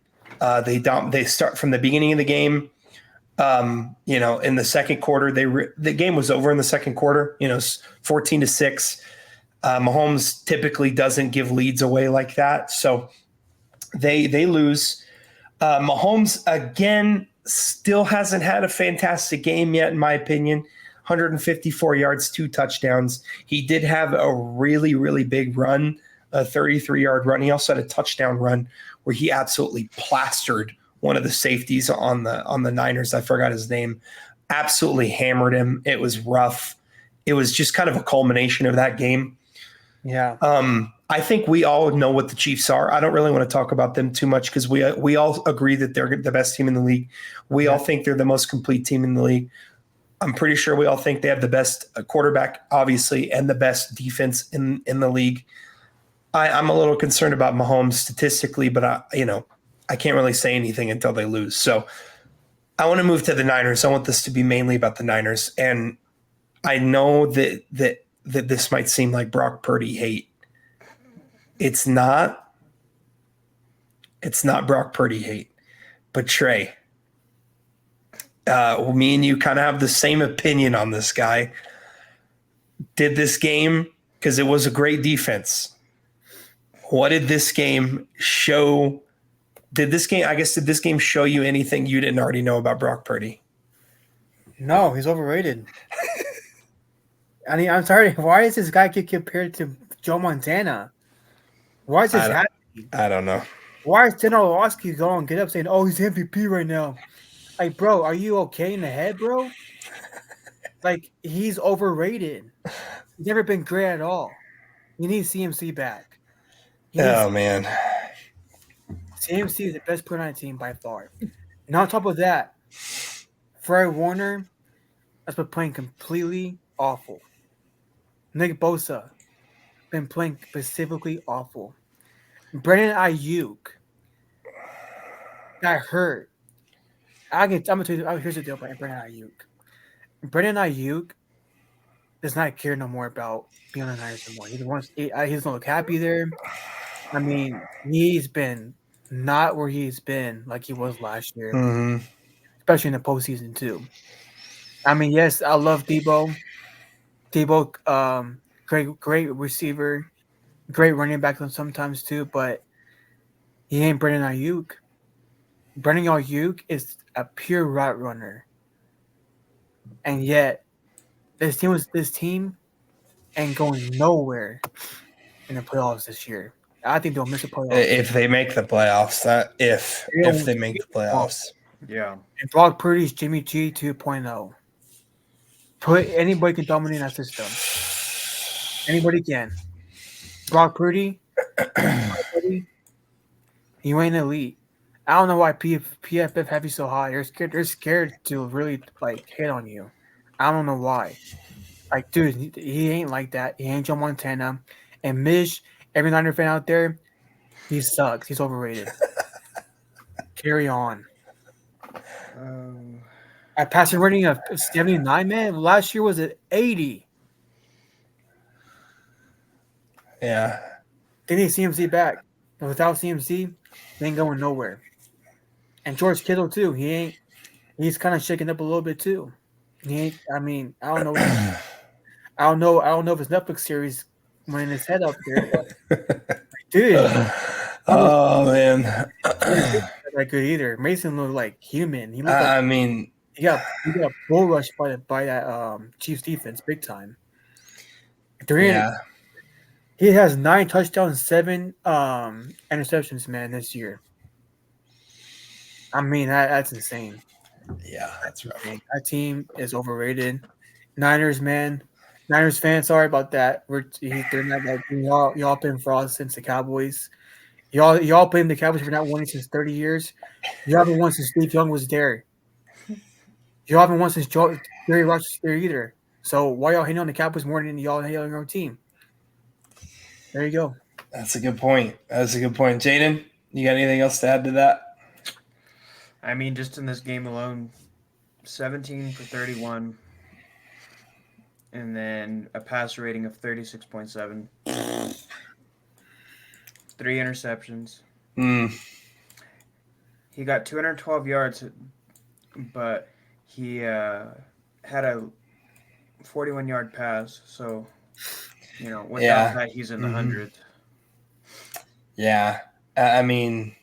They start from the beginning of the game. In the second quarter, the game was over in the second quarter. 14-6. Mahomes typically doesn't give leads away like that, so they lose. Mahomes again still hasn't had a fantastic game yet, in my opinion. 154 yards, 2 touchdowns. He did have a really, really big run, a 33-yard run. He also had a touchdown run where he absolutely plastered one of the safeties on the Niners. I forgot his name. Absolutely hammered him. It was rough. It was just kind of a culmination of that game. Yeah. I think we all know what the Chiefs are. I don't really want to talk about them too much because we all agree that they're the best team in the league. We all think they're the most complete team in the league. I'm pretty sure we all think they have the best quarterback, obviously, and the best defense in the league. I'm a little concerned about Mahomes statistically, but I can't really say anything until they lose. So I want to move to the Niners. I want this to be mainly about the Niners. And I know that this might seem like Brock Purdy hate. It's not Brock Purdy hate. But Trey, me and you kind of have the same opinion on this guy. Did this game, because it was a great defense. What did this game show? Did this game show you anything you didn't already know about Brock Purdy? No, he's overrated. I mean, I'm sorry. Why is this guy get compared to Joe Montana? Why is this happening? I don't know. Why is Tanner Orlovsky going get up saying, "Oh, he's MVP right now"? Like, bro, are you okay in the head, bro? Like, he's overrated. He's never been great at all. You need CMC back. Man. CMC is the best player on the team by far. And on top of that, Fred Warner has been playing completely awful. Nick Bosa been playing specifically awful. Brandon Ayuk got hurt. I'm gonna tell you. Here's the deal about Brandon Ayuk. Brandon Ayuk does not care no more about being on the Niners anymore. He doesn't look happy there. I mean, he's been not where he's been like he was last year, especially in the postseason too. I mean, yes, I love Debo. Debo, great receiver, great running back sometimes too, but he ain't Brandon Ayuk. Brandon Ayuk is a pure route runner, and yet this team ain't going nowhere in the playoffs this year. I think they'll miss the playoffs. If they make the playoffs, if they make the playoffs. Yeah. And Brock Purdy's Jimmy G 2.0. Anybody can dominate that system. Anybody can. Brock Purdy, you ain't elite. I don't know why PFF have you so high. They're scared to really hit on you. I don't know why. Like, dude, he ain't like that. He ain't Joe Montana. And Mish, every Niner fan out there, he sucks. He's overrated. Carry on. I passed a rating of 79, man. Last year was at 80. Yeah. They need CMC back. And without CMC, they ain't going nowhere. And George Kittle too. He's kind of shaking up a little bit too. I don't know. I don't know if his Netflix series when his head up there. But, dude. Oh man. That good either. Mason looked like human. He looked like, he got bull rushed by that Chiefs defense big time. He has 9 touchdowns, 7 interceptions, man, this year. I mean, that's insane. Yeah, That's that's rough. insane. That team is overrated. Niners, man. Niners fans, sorry about that. They're not that good. Y'all been frauds since the Cowboys. Y'all blame the Cowboys for not winning since 30 years. You haven't won since Steve Young was there. You haven't won since Jerry Rice was there either. So why y'all hating on the Cowboys more than y'all hating on your own team? There you go. That's a good point. Jaden, you got anything else to add to that? I mean, just in this game alone, 17 for 31, and then a passer rating of 36.7, 3 interceptions. He got 212 yards, but he had a 41-yard pass. So, without that, he's in the hundreds. Yeah. I mean,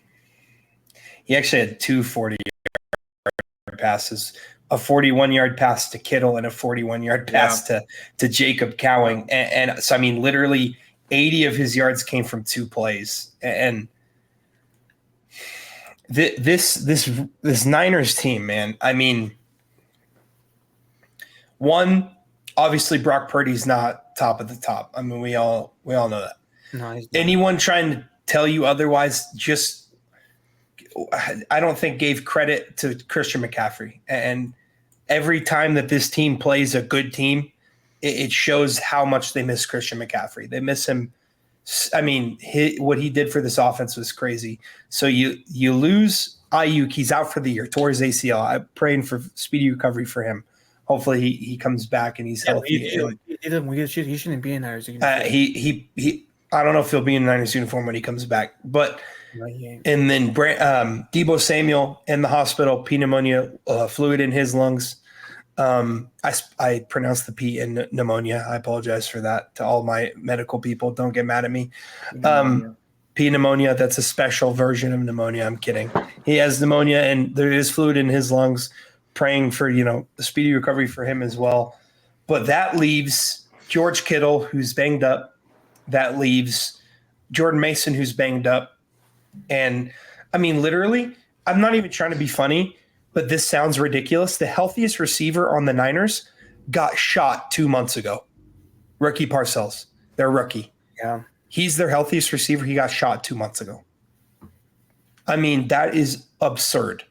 he actually had 2 40-yard passes, a 41-yard pass to Kittle and a 41-yard pass to Jacob Cowing. And so, I mean, literally 80 of his yards came from 2 plays. And this Niners team, man, I mean, one, obviously Brock Purdy's not top of the top. I mean, we all know that. No, anyone trying to tell you otherwise just, I don't think, gave credit to Christian McCaffrey. And every time that this team plays a good team, it shows how much they miss Christian McCaffrey. They miss him. I mean, what he did for this offense was crazy. So you lose Ayuk. He's out for the year, tore his ACL. I'm praying for speedy recovery for him. Hopefully he comes back and he's healthy. He shouldn't be in there. He I don't know if he'll be in the Niners uniform when he comes back. But and then Deebo Samuel in the hospital, pneumonia, fluid in his lungs. I pronounced the P in pneumonia. I apologize for that to all my medical people. Don't get mad at me. P pneumonia, that's a special version of pneumonia. I'm kidding. He has pneumonia and there is fluid in his lungs. Praying for, the speedy recovery for him as well. But that leaves George Kittle, who's banged up. That leaves Jordan Mason, who's banged up. And I mean, literally, I'm not even trying to be funny, but this sounds ridiculous. The healthiest receiver on the Niners got shot 2 months ago. Rookie Parcells, their rookie. Yeah. He's their healthiest receiver. He got shot 2 months ago. I mean, that is absurd.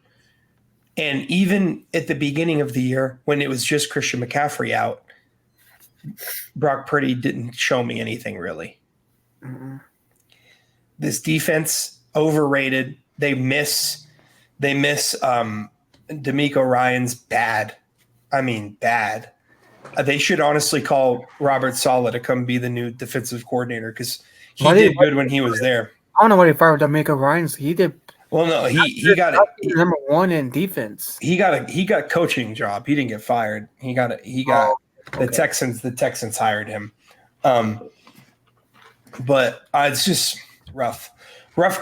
And even at the beginning of the year, when it was just Christian McCaffrey out, Brock Purdy didn't show me anything really. Mm-hmm. This defense, overrated. They miss D'Amico Ryan's bad. I mean, bad. They should honestly call Robert Saleh to come be the new defensive coordinator because he did good when he was there. I don't know why they fired D'Amico Ryan's. He did. Well, no, he got it. Number 1 in defense. He got a coaching job. He didn't get fired. The Texans hired him. But it's just rough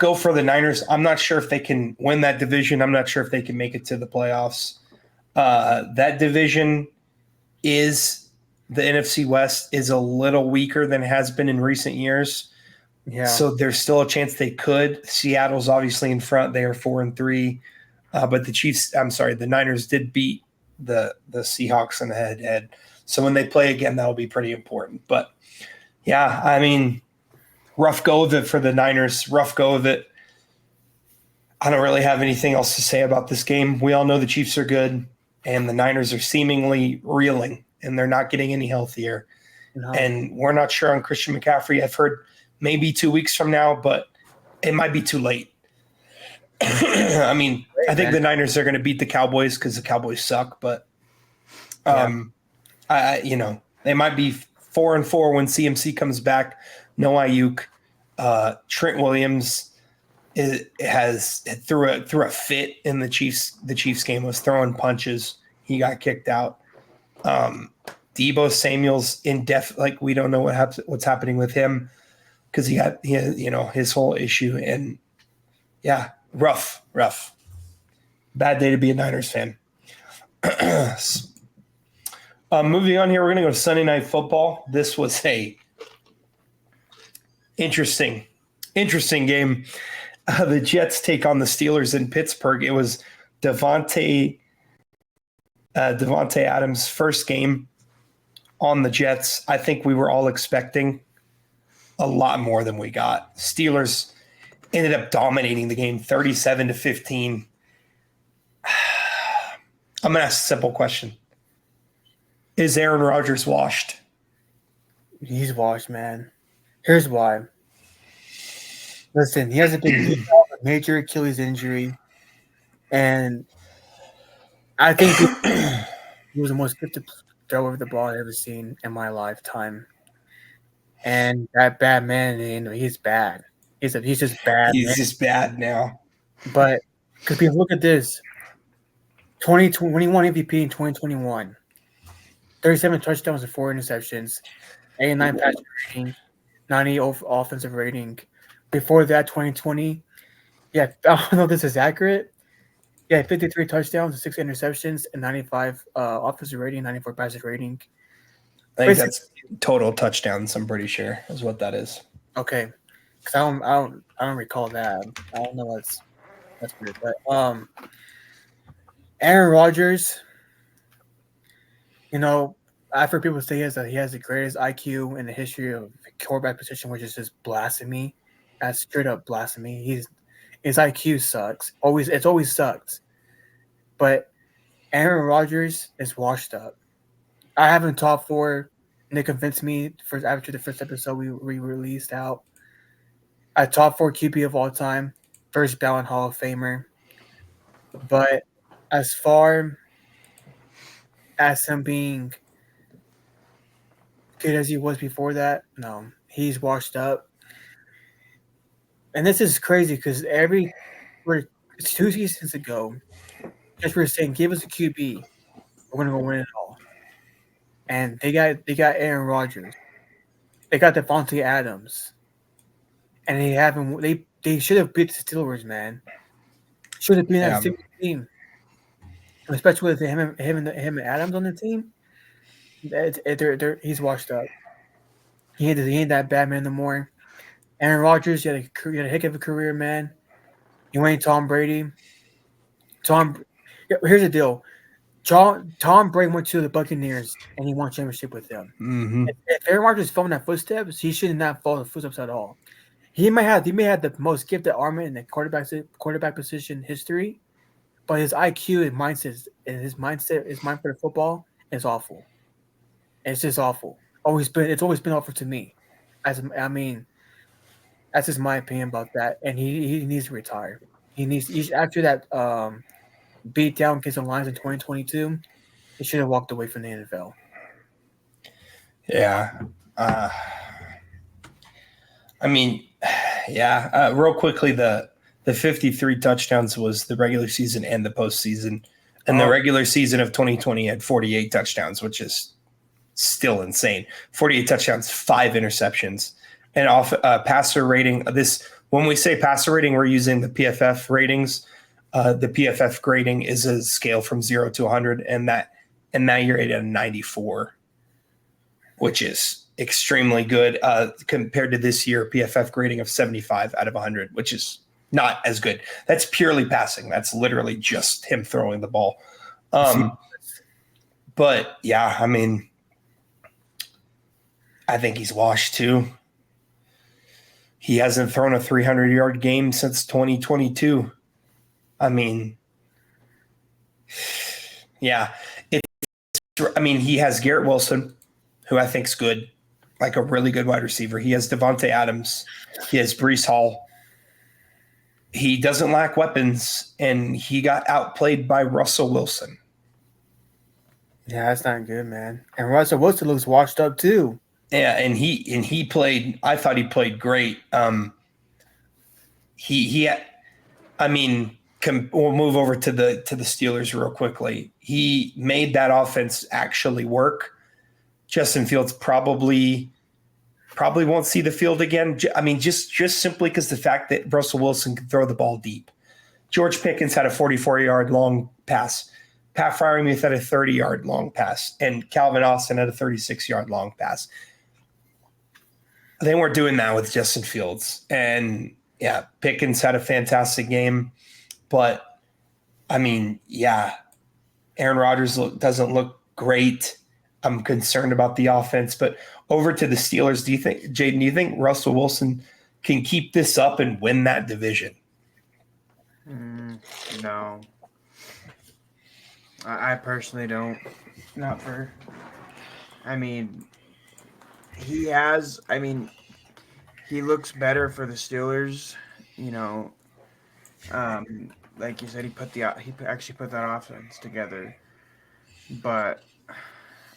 go for the Niners. I'm not sure if they can win that division. I'm not sure if they can make it to the playoffs. That division is the NFC West is a little weaker than it has been in recent years. Yeah. So there's still a chance they could. Seattle's obviously in front. They are 4-3. But the Niners did beat the Seahawks in the head-to-head. So when they play again, that'll be pretty important. But yeah, I mean, rough go of it for the Niners. Rough go of it. I don't really have anything else to say about this game. We all know the Chiefs are good, and the Niners are seemingly reeling, and they're not getting any healthier. No. And we're not sure on Christian McCaffrey. I've heard maybe 2 weeks from now, but it might be too late. I mean, I think the Niners are going to beat the Cowboys because the Cowboys suck, but they might be 4-4 when CMC comes back. No Ayuk. Trent Williams has threw a fit in the Chiefs game, was throwing punches. He got kicked out. Deebo Samuel's we don't know what's happening with him because he had his whole issue, and yeah, rough. Bad day to be a Niners fan. Moving on here, we're going to go to Sunday Night Football. This was a Interesting game. The Jets take on the Steelers in Pittsburgh. It was Devontae Adams' first game on the Jets. I think we were all expecting a lot more than we got. Steelers ended up dominating the game 37-15. I'm going to ask a simple question. Is Aaron Rodgers washed? He's washed, man. Here's why. Listen, he hasn't been healed off a major Achilles injury. And I think he was the most gifted thrower of the ball I've ever seen in my lifetime. And that bad man, he's bad. He's just bad. He's just bad now. But because people look at this, 2021 MVP in 2021, 37 touchdowns and 4 interceptions, 89 passer rating, 90 offensive rating. Before that, 2020, I don't know if this is accurate. 53 touchdowns and 6 interceptions and 95 offensive rating, 94 passer rating. I think that's total touchdowns. I'm pretty sure is what that is. Okay, because I don't recall that. I don't know that's weird. But Aaron Rodgers, I've heard people say he has the greatest IQ in the history of the quarterback position, which is just blasphemy. That's straight up blasphemy. His IQ sucks. It's always sucked. But Aaron Rodgers is washed up. I have him top 4, and they convinced me after the first episode we released out. A top 4 QB of all time, first ballot Hall of Famer. But as far as him being good as he was before that, no, he's washed up. And this is crazy because it's 2 seasons ago, just were saying, give us a QB, we're gonna go win it all. And they got Aaron Rodgers, they got Devontae Adams, and they haven't. They should have beat the Steelers, man. Should have been that team, especially with him and Adams on the team. He's washed up. He ain't that bad man no more. Aaron Rodgers, he had a heck of a career, man. You ain't Tom Brady. Here's the deal. Tom Brady went to the Buccaneers and he won a championship with them. Mm-hmm. If Aaron Rodgers followed that footsteps, he should not follow the footsteps at all. He may have the most gifted arm in the quarterback position history, but his IQ and his mind for the football is awful. It's just awful. It's always been awful to me. That's just my opinion about that. And he needs to retire. After that beat down against the Lions in 2022, he should have walked away from the NFL. Yeah. Real quickly, the 53 touchdowns was the regular season and the postseason. And the regular season of 2020 had 48 touchdowns, which is still insane. 48 touchdowns, 5 interceptions. And off passer rating, when we say passer rating, we're using the PFF ratings. The PFF grading is a scale from 0 to 100, and that you're at a 94, which is extremely good compared to this year PFF grading of 75 out of 100, which is not as good. That's purely passing. That's literally just him throwing the ball. But yeah, I think he's washed too. He hasn't thrown a 300-yard game since 2022. He has Garrett Wilson, who I think's good, like a really good wide receiver. He has Devontae Adams. He has Breece Hall. He doesn't lack weapons, and he got outplayed by Russell Wilson. Yeah, that's not good, man. And Russell Wilson looks washed up too. Yeah, and he played. I thought he played great. We'll move over to the Steelers real quickly. He made that offense actually work. Justin Fields probably won't see the field again. Just simply because the fact that Russell Wilson can throw the ball deep. George Pickens had a 44-yard long pass. Pat Freiermuth had a 30-yard long pass, and Calvin Austin had a 36-yard long pass. they weren't doing that with Justin Fields. And yeah, Pickens had a fantastic game, but I mean, yeah, Aaron Rodgers doesn't look great. I'm concerned about the offense, but over to the Steelers. Do you think, Jaden, do you think Russell Wilson can keep this up and win that division? No. I personally don't. Not for. I mean, he looks better for the Steelers. You know, like you said, he actually put that offense together. But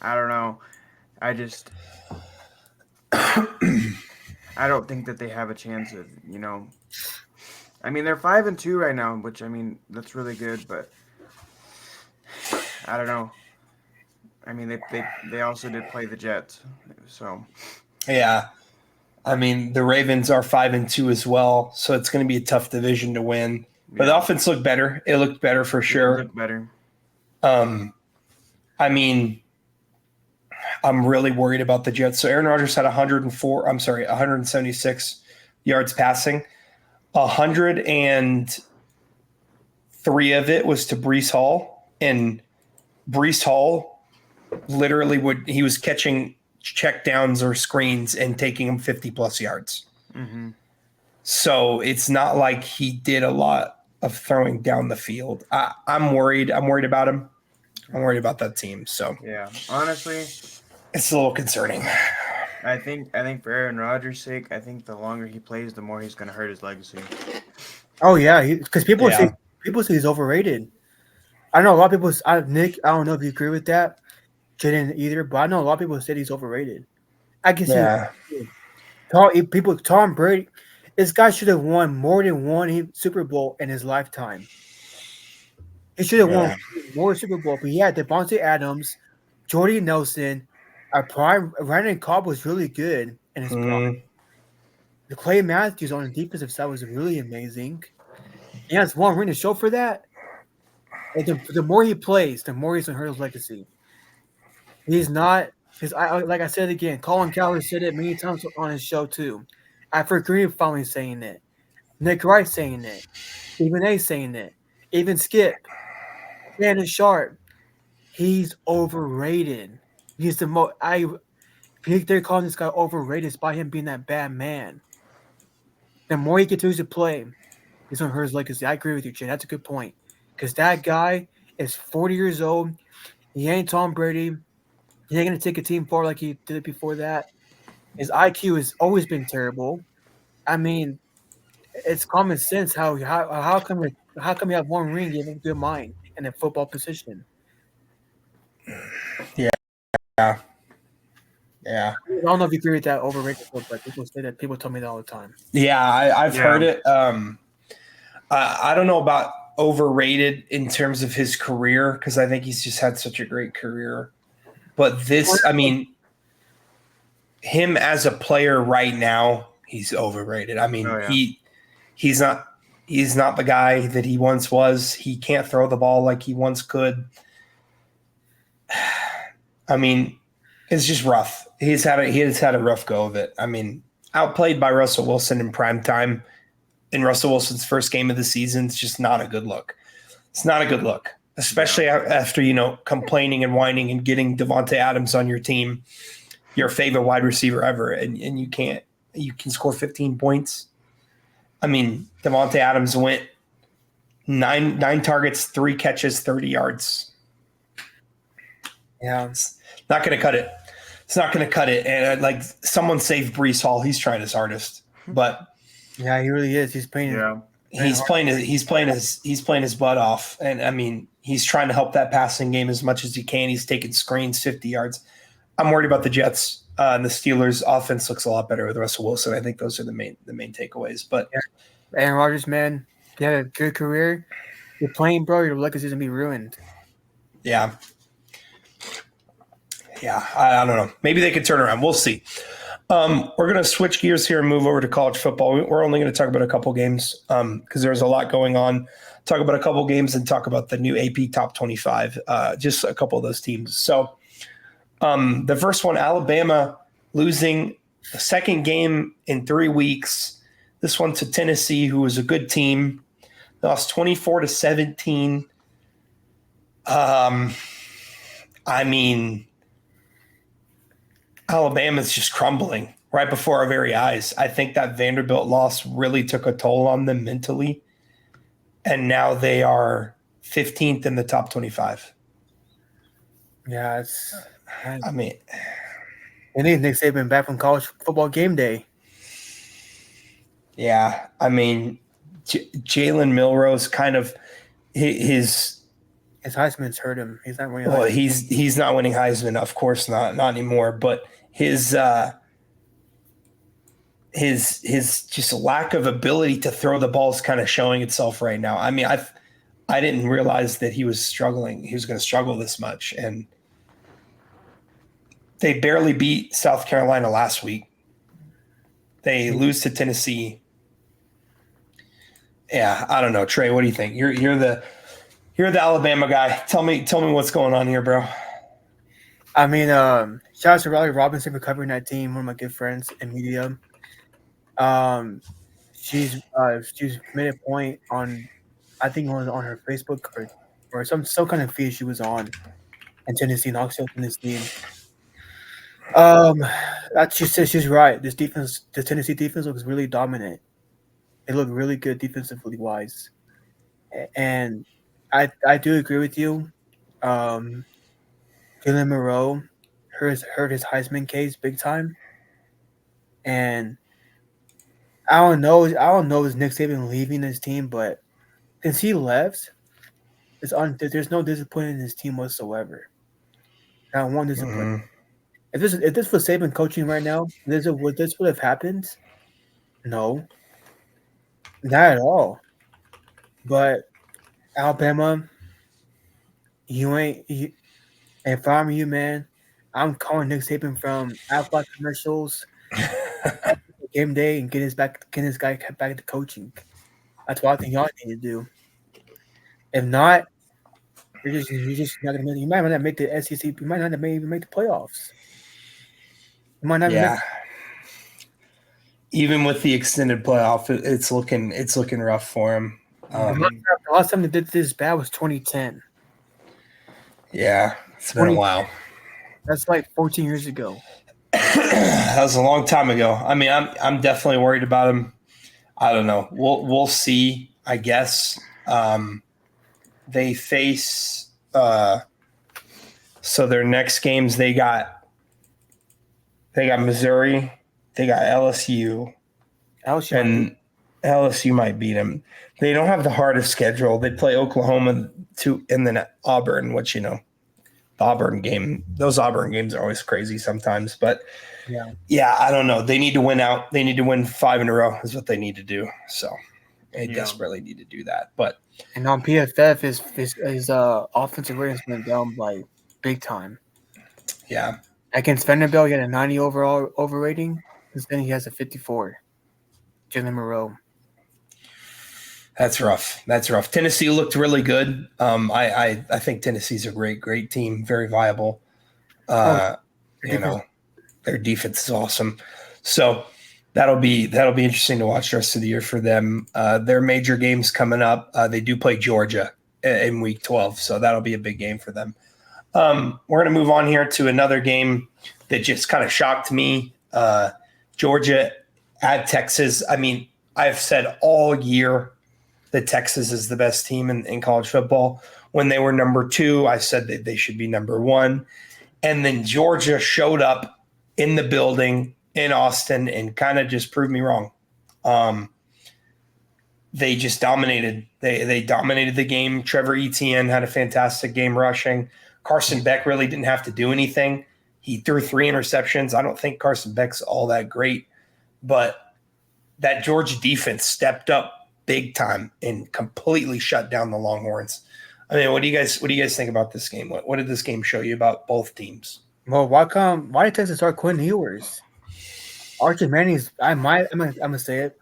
I don't know. I just I don't think that they have a chance of, I mean, they're 5-2 right now, which I mean that's really good, but I don't know. I mean, they also did play the Jets, so Yeah, I mean the Ravens are 5-2 as well, so it's going to be a tough division to win. But the offense looked better. It looked better for sure. It looked better. I mean, I'm really worried about the Jets. So Aaron Rodgers had 176 yards passing. 103 of it was to Breece Hall, and Breece Hall literally he was catching checkdowns or screens and taking them 50 plus yards. Mm-hmm. So it's not like he did a lot of throwing down the field. I'm worried. I'm worried about him. I'm worried about that team. So yeah, honestly, it's a little concerning. I think for Aaron Rodgers' sake, I think the longer he plays, the more he's going to hurt his legacy. Oh yeah, because people say he's overrated. I know a lot of people. Nick, I don't know if you agree with that. Jaden either, but I know a lot of people said he's overrated. I can see. Yeah. Tom Brady, this guy should have won more than one Super Bowl in his lifetime. He should have won more Super Bowl, but he had Devontae Adams, Jordy Nelson, our prime. Brandon Cobb was really good in his prime. The Clay Matthews on the defensive side was really amazing. He has one ring to show for that. And the more he plays, the more he's going to hurt his legacy. He's not – like I said again, Colin Cowherd said it many times on his show too. Alfred Green finally saying it. Nick Wright saying it. Stephen A saying it. Even Skip. Shannon Sharp. He's overrated. He's the most – they're calling this guy overrated. It's by him being that bad man. The more he continues to play, he's going to hurt his legacy. I agree with you, Jay. That's a good point. Because that guy is 40 years old. He ain't Tom Brady. He ain't going to take a team far like he did it before that. His IQ has always been terrible. I mean, it's common sense. How come you have one ring, you have a good mind in a football position? Yeah. I don't know if you agree with that overrated, but people say that. People tell me that all the time. Yeah, I've heard it. I don't know about overrated in terms of his career because I think he's just had such a great career. But him as a player right now, he's overrated. I mean, he's not the guy that he once was. He can't throw the ball like he once could. I mean, it's just rough. He has had a rough go of it. I mean, outplayed by Russell Wilson in prime time in Russell Wilson's first game of the season. It's just not a good look. It's not a good look, especially after, complaining and whining and getting Devontae Adams on your team, your favorite wide receiver ever. And you can score 15 points. I mean, Devontae Adams went nine targets, 3 catches, 30 yards. Yeah, it's not going to cut it. It's not going to cut it. And someone saved Breece Hall. He's trying his hardest, but yeah, he really is. He's playing. Yeah. He's playing his butt off. And I mean, he's trying to help that passing game as much as he can. He's taking screens 50 yards. I'm worried about the Jets and the Steelers. Offense looks a lot better with Russell Wilson. I think those are the main takeaways. But Aaron Rodgers, man, he had a good career. You're playing, bro. Your legacy's gonna be ruined. Yeah. I don't know. Maybe they could turn around. We'll see. We're going to switch gears here and move over to college football. We're only going to talk about a couple games because there's a lot going on. Talk about a couple games and talk about the new AP Top 25, just a couple of those teams. So the first one, Alabama losing The second game in 3 weeks. This one to Tennessee, who was a good team. They lost 24-17. I mean, Alabama's just crumbling right before our very eyes. I think that Vanderbilt loss really took a toll on them mentally. And now they are 15th in the top 25. Yeah, it's. I mean, And then Nick Saban back from college football game day. yeah. I mean, Jalen Milrose kind of his Heisman's hurt him. He's not winning. well, he's not winning Heisman, of course not anymore. But his just lack of ability to throw the ball is kind of showing itself right now. I mean, I didn't realize that he was struggling. He was going to struggle this much, and they barely beat South Carolina last week. They lose to Tennessee. Yeah, I don't know, Trey. What do you think? You're the Alabama guy. Tell me what's going on here, bro. I mean, shout out to Riley Robinson for covering that team. One of my good friends in media. She's made a point on, I think it was on her Facebook or some kind of feed she was on, in Tennessee, Knoxville, Tennessee. That she says she's right. The Tennessee defense looks really dominant. They look really good defensively wise, and I do agree with you. Jalen Moreau hurt his Heisman case big time, and I don't know is Nick Saban leaving his team, but since he left, there's no disappointment in his team whatsoever. Not one disappointment. Mm-hmm. If this was Saban coaching right now, would this have happened? No, not at all. But Alabama, if I'm you, man, I'm calling Nick Saban from Aflac commercials, game day, and getting his guy back to coaching. That's what I think y'all need to do. If not, you're just not gonna. You might not make the SEC. You might not even make the playoffs. You might not. Yeah. Even with the extended playoff, it's looking rough for him. The last time they did this bad was 2010. Yeah, it's been a while. That's like 14 years ago. That was a long time ago. I mean, I'm definitely worried about him. I don't know. We'll see. I guess they face. So their next games they got Missouri, they got LSU, and LSU might beat them. They don't have the hardest schedule. They play Oklahoma and then Auburn, which the Auburn game. Those Auburn games are always crazy sometimes, but yeah, I don't know. They need to win out. They need to win 5 in a row. Is what they need to do. So they desperately need to do that. But and on PFF, his offensive ratings went down by big time. Yeah, against Vanderbilt, he had a 90 overall overrating. Then he has a 54. Jalen Moreau. That's rough. Tennessee looked really good. I think Tennessee's a great team, very viable. Their defense is awesome. So that'll be interesting to watch the rest of the year for them. Their major games coming up. They do play Georgia in week 12, so that'll be a big game for them. We're going to move on here to another game that just kind of shocked me. Georgia at Texas. I mean, I've said all year that Texas is the best team in college football. When they were number 2, I said that they should be number 1. And then Georgia showed up in the building in Austin and kind of just proved me wrong. They just dominated. They dominated the game. Trevor Etienne had a fantastic game rushing. Carson Beck really didn't have to do anything. He threw 3 interceptions. I don't think Carson Beck's all that great, but that Georgia defense stepped up big time and completely shut down the Longhorns. I mean, what do you guys think about this game? What did this game show you about both teams? Well, why did Texas start Quinn Ewers? Archie Manning's I'm gonna say it.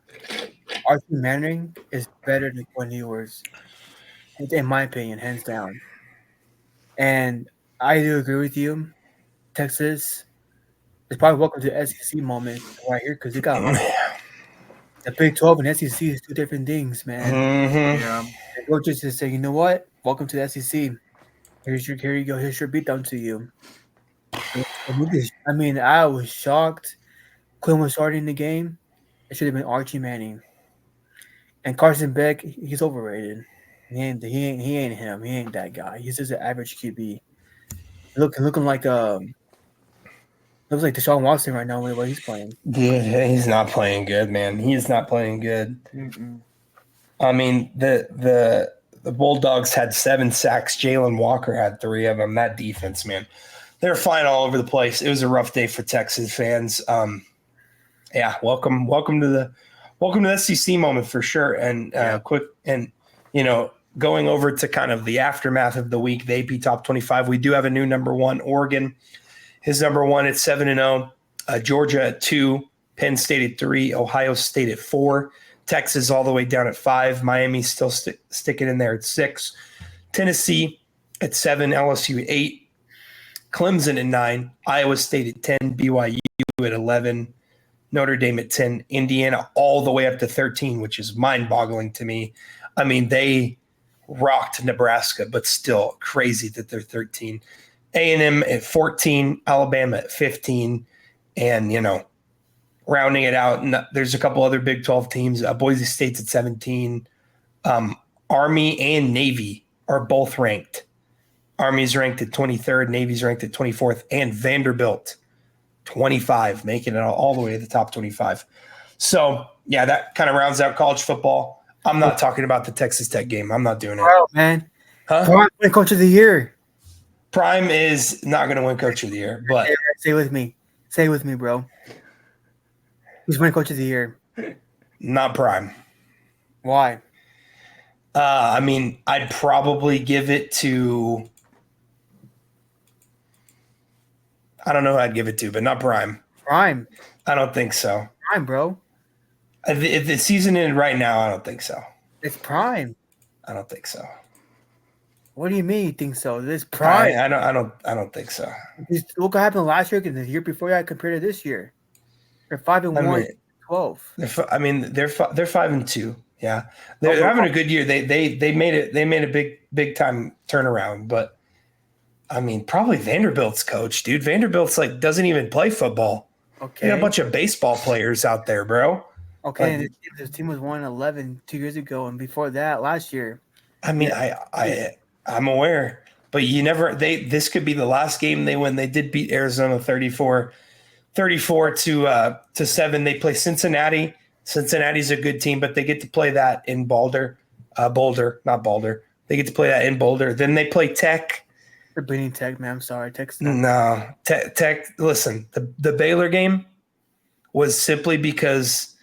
Archie Manning is better than Quinn Ewers, in my opinion, hands down. And I do agree with you. Texas, It's probably welcome to the SEC moment right here because you got the Big 12 and SEC is two different things, man. Mm-hmm. Yeah. And coaches just say, you know what? Welcome to the SEC. Here you go. Here's your beatdown to you. I mean, I was shocked. Quinn was starting the game. It should have been Archie Manning. And Carson Beck, he's overrated. He ain't him. He ain't that guy. He's just an average QB. Looking like looks like Deshaun Watson right now with what he's playing. Dude, he's not playing good, man. He's not playing good. Mm-mm. I mean, the Bulldogs had 7 sacks. Jalen Walker had 3 of them. That defense, man, they're flying all over the place. It was a rough day for Texas fans. Yeah, welcome to the SEC moment for sure. And quick, and going over to kind of the aftermath of the week, the AP Top 25. We do have a new number 1, Oregon. His number 1 at 7-0, Georgia at 2, Penn State at 3, Ohio State at 4, Texas all the way down at 5, Miami still sticking in there at 6, Tennessee at 7, LSU at 8, Clemson at 9, Iowa State at 10, BYU at 11, Notre Dame at 10, Indiana all the way up to 13, which is mind-boggling to me. I mean, they rocked Nebraska, but still crazy that they're 13. A&M at 14, Alabama at 15, and, rounding it out, and there's a couple other Big 12 teams. Boise State's at 17. Army and Navy are both ranked. Army's ranked at 23rd, Navy's ranked at 24th, and Vanderbilt 25, making it all the way to the top 25. So, yeah, that kind of rounds out college football. I'm not talking about the Texas Tech game. I'm not doing it. Oh, man. Huh? Prime Coach of the Year. Prime is not going to win Coach of the Year, but Say with me. Say with me, bro. Who's winning Coach of the Year? not Prime. Why? I mean, I'd probably give it to – I don't know who I'd give it to, but not Prime. Prime. I don't think so. Prime, bro. If the season ended right now, I don't think so. It's Prime. I don't think so. What do you mean you think so? This Prime. I don't think so. Look what happened last year and the year before that compared to this year. They're 5-1, 12. They're 5-2. Yeah, they're having a good year. They made a big time turnaround, but I mean, probably Vanderbilt's coach, dude. Vanderbilt's doesn't even play football. Okay, they got a bunch of baseball players out there, bro. Okay, and this team was 1-11 2 years ago, and before that, last year. I mean, I'm aware, but this could be the last game they win. They did beat Arizona 34 to 7. They play Cincinnati. Cincinnati's a good team, but they get to play that in Boulder. Not Boulder. They get to play that in Boulder. Then they play Tech. They're beating Tech, man. I'm sorry. Tech's No. Tech, listen, the Baylor game was simply because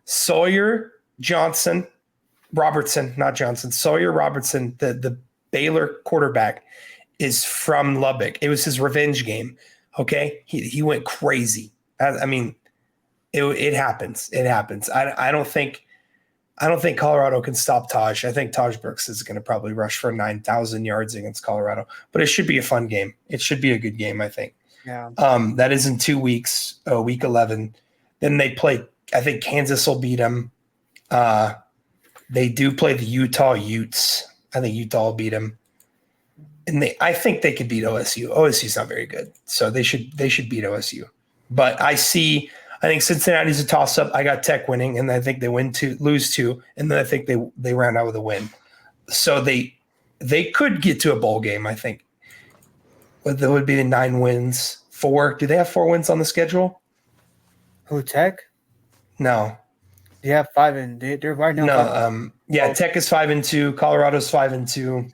Sawyer Robertson, the Baylor quarterback, is from Lubbock. It was his revenge game. Okay, he went crazy. I mean, it happens. It happens. I don't think Colorado can stop Taj. I think Taj Brooks is going to probably rush for 9,000 yards against Colorado. But it should be a fun game. It should be a good game, I think. Yeah. That is in 2 weeks. Week 11. Then they play. I think Kansas will beat them. They do play the Utah Utes. I think Utah will beat them. And I think they could beat OSU. OSU's not very good, so they should beat OSU. But I think Cincinnati's a toss-up. I got Tech winning, and I think they lose 2, and then I think they round out with a win. So they could get to a bowl game, I think. But that would be the 9 wins. 4. Do they have 4 wins on the schedule? Who, Tech? No. They have 5, and they're right now. No. Tech is 5-2. Colorado's 5-2.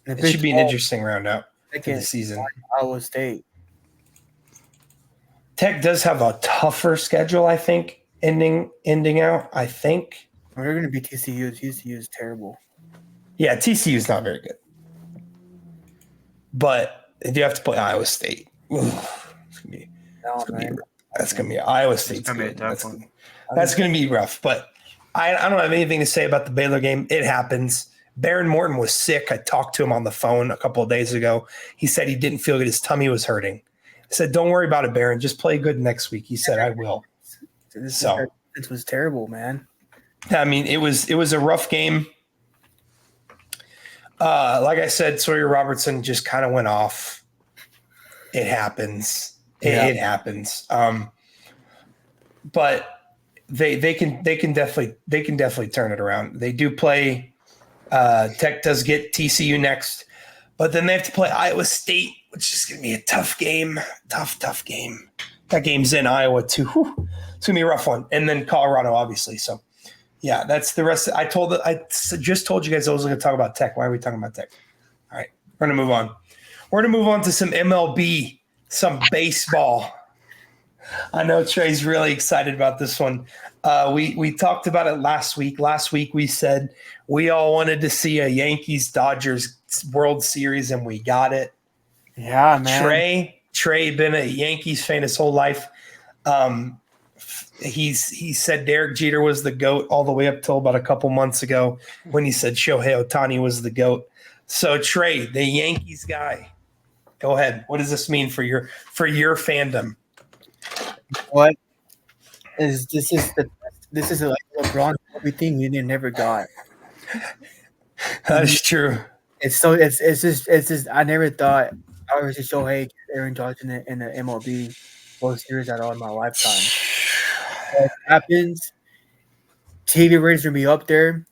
It should be an interesting round out for the season. Iowa State. Tech does have a tougher schedule, I think, ending out, I think. Well, they're going to be TCU. TCU is terrible. Yeah, TCU is not very good. But they do have to play Iowa State. It's going to be Iowa State's going to be a tough one. one. That's going to be rough. But I don't have anything to say about the Baylor game. It happens. Baron Morton was sick. I talked to him on the phone a couple of days ago. He said he didn't feel good. His tummy was hurting. said, "Don't worry about it, Baron. Just play good next week." He said, "I will." This So was terrible, man. I mean, it was a rough game. Like I said, Sawyer Robertson just kind of went off. It happens. It happens. But they can definitely turn it around. They do play. Tech does get TCU next, but then they have to play Iowa State, which is going to be a tough game. Tough game. That game's in Iowa too. Whew. It's going to be a rough one, and then Colorado, obviously. So. Yeah, that's the rest. I just told you guys I was going to talk about Tech. Why are we talking about Tech? All right, we're going to move on. We're going to move on to some MLB, some baseball. I know Trey's really excited about this one. We talked about it last week. Last week we said we all wanted to see a Yankees-Dodgers World Series, and we got it. Yeah, man. Trey been a Yankees fan his whole life. He said Derek Jeter was the GOAT all the way up till about a couple months ago when he said Shohei Ohtani was the GOAT. So Trey, the Yankees guy, go ahead. What does this mean for your fandom? What is this is like LeBron everything we never got. That's true. It's just I never thought I was just Shohei Aaron Judge in the MLB World Series at all in my lifetime. It happens. TV ratings will be up there,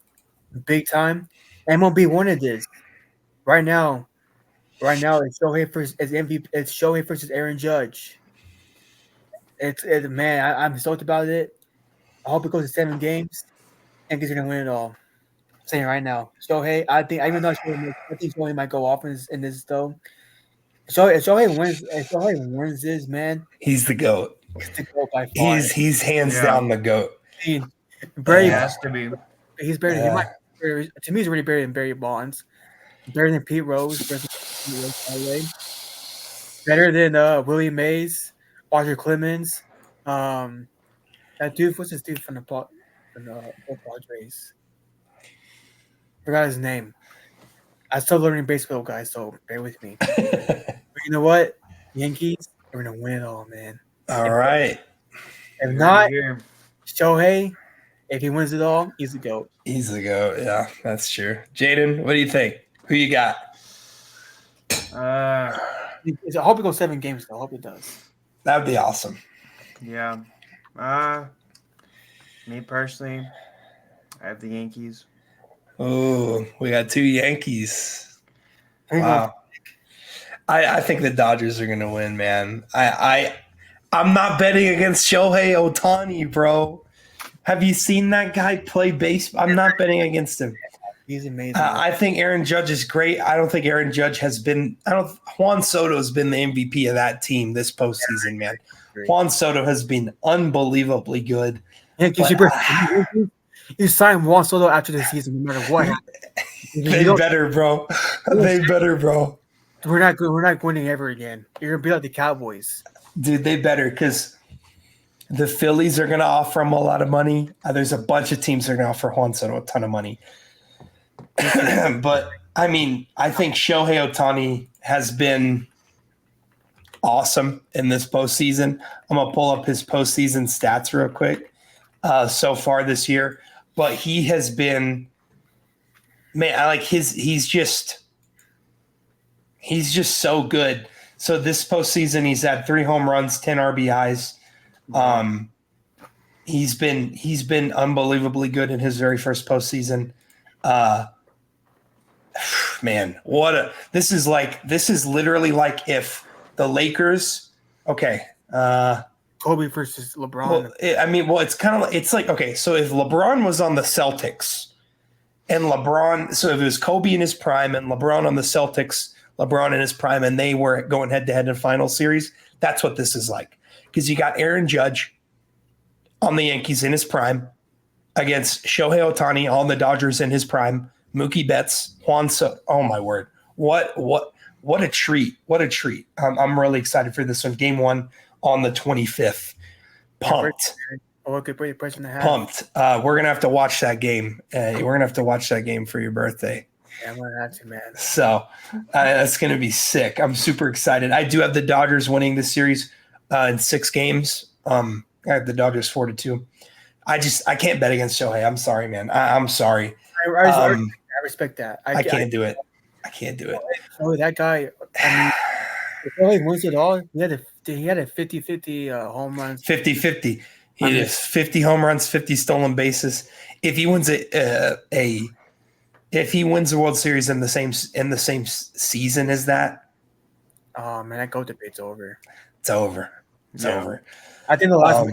big time. MLB wanted this. Right now, it's Shohei versus MVP. It's Shohei versus Aaron Judge. Man. I'm stoked about it. I hope it goes to 7 games. Yankees are gonna win it all. I'm saying right now, Shohei. I think Shohei might go off in this though. If Shohei wins this, man, he's the GOAT. He's the GOAT by far. He's hands down the GOAT. Barry has to be. He's better. He might. To me, he's already better than Barry Bonds. Better than Pete Rose. Better than Willie Mays, Arthur Clemens. That dude. What's his dude from the Padres? Forgot his name. I'm still learning baseball, guys. So bear with me. But you know what? Yankees are gonna win it all, man. All right. If not, Shohei, if he wins it all, he's the GOAT. He's the GOAT. Yeah, that's true. Jaden, what do you think? Who you got? I hope it goes 7 games, though. I hope it does. That would be awesome. Yeah. Me personally, I have the Yankees. Oh, we got 2 Yankees. Wow. I think the Dodgers are going to win, man. I'm not betting against Shohei Ohtani, bro. Have you seen that guy play baseball? I'm not betting against him. He's amazing. I think Aaron Judge is great. I don't think Aaron Judge has been – Juan Soto has been the MVP of that team this postseason, man. Juan Soto has been unbelievably good. You sign Juan Soto after the season, no matter what. They better, bro. They better, bro. We're not winning ever again. You're gonna be like the Cowboys, dude. They better because the Phillies are gonna offer him a lot of money. There's a bunch of teams that are gonna offer Juan Soto a ton of money. But I mean, I think Shohei Ohtani has been awesome in this postseason. I'm gonna pull up his postseason stats real quick. So far this year, but he has been, man. I like he's just so good. So this postseason, he's had 3 home runs, 10 RBIs. He's been unbelievably good in his very first postseason. Man, this is literally like if the Lakers, okay. Kobe versus LeBron. Well, it's like, okay, so if LeBron was on the Celtics and so if it was Kobe in his prime and LeBron on the Celtics, LeBron in his prime, and they were going head-to-head in final series, that's what this is like. Because you got Aaron Judge on the Yankees in his prime against Shohei Ohtani on the Dodgers in his prime, Mookie Betts, Juan Soto. Oh, my word. What a treat. What a treat. I'm really excited for this one. Game 1 on the 25th. Pumped. Oh, good person to have. Pumped. We're going to have to watch that game. We're going to have to watch that game for your birthday. Yeah, I'm gonna have to, man. So that's going to be sick. I'm super excited. I do have the Dodgers winning the series in 6 games. I have the Dodgers 4-2. I can't bet against Shohei. I'm sorry, man. I'm sorry. I respect that. I can't do it. I can't do it. Oh, that guy. I mean, if he wins it all, he had a 50-50 home runs. 50-50. He has 50 home runs, 50 stolen bases. If he wins if he wins the World Series in the same season as that, oh man, that goat debate's over. It's over. It's over. I think the last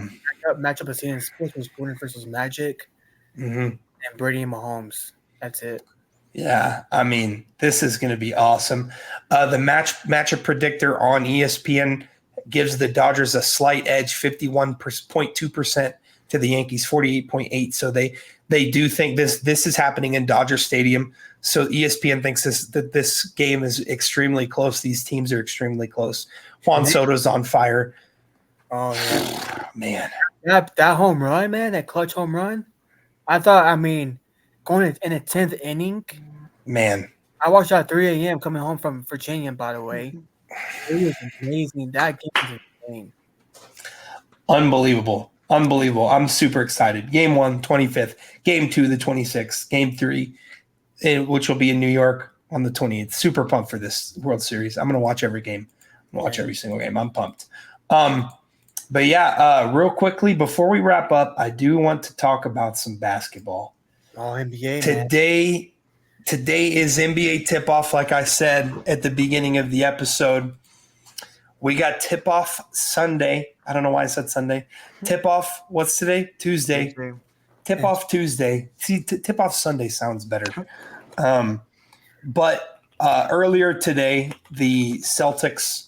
matchup I've seen in sports was Gordon versus Magic, and Brady and Mahomes. That's it. Yeah, I mean, this is going to be awesome. The matchup predictor on ESPN gives the Dodgers a slight edge, 51.2% to the Yankees, 48.8%. So they do think this is happening in Dodger Stadium. So ESPN thinks that this game is extremely close. These teams are extremely close. Juan Soto's on fire. Oh yeah, man, that home run, man, that clutch home run. I thought, going in the 10th inning, man. I watched at 3 a.m. coming home from Virginia. By the way, it was amazing. That game was insane. Unbelievable. I'm super excited. Game 1, 25th. Game 2, the 26th. Game 3, which will be in New York on the 28th. Super pumped for this World Series. I'm going to watch every game. Watch every single game. I'm pumped. But yeah, real quickly, before we wrap up, I do want to talk about some basketball. Oh, NBA, Today is NBA tip-off, like I said at the beginning of the episode. We got tip-off Sunday. I don't know why I said Sunday. Tip-off, what's today? Tuesday. Tip-off Tuesday. See, tip-off Sunday sounds better. But earlier today, the Celtics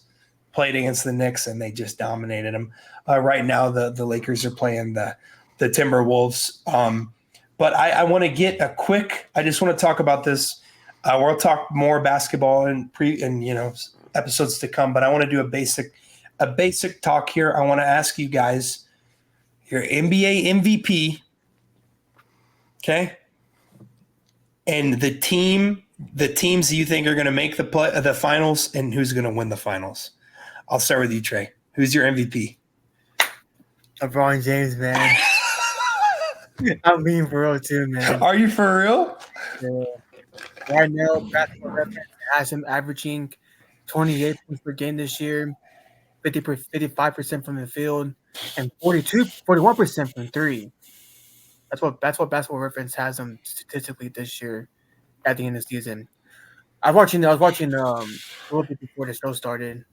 played against the Knicks, and they just dominated them. Right now, the Lakers are playing the Timberwolves. But I want to get I just want to talk about this. We'll talk more basketball and episodes to come, but I want to do a basic talk here. I want to ask you guys your NBA MVP, okay? And the teams you think are going to make the finals, and who's going to win the finals. I'll start with you, Trey. Who's your MVP? LeBron James, man. I'm being for real too, man. Are you for real? Yeah. Right now, Basketball Reference has him averaging 28 points per game this year, 55% from the field, and 41% from three. That's what Basketball Reference has him statistically this year at the end of the season. I was watching a little bit before the show started.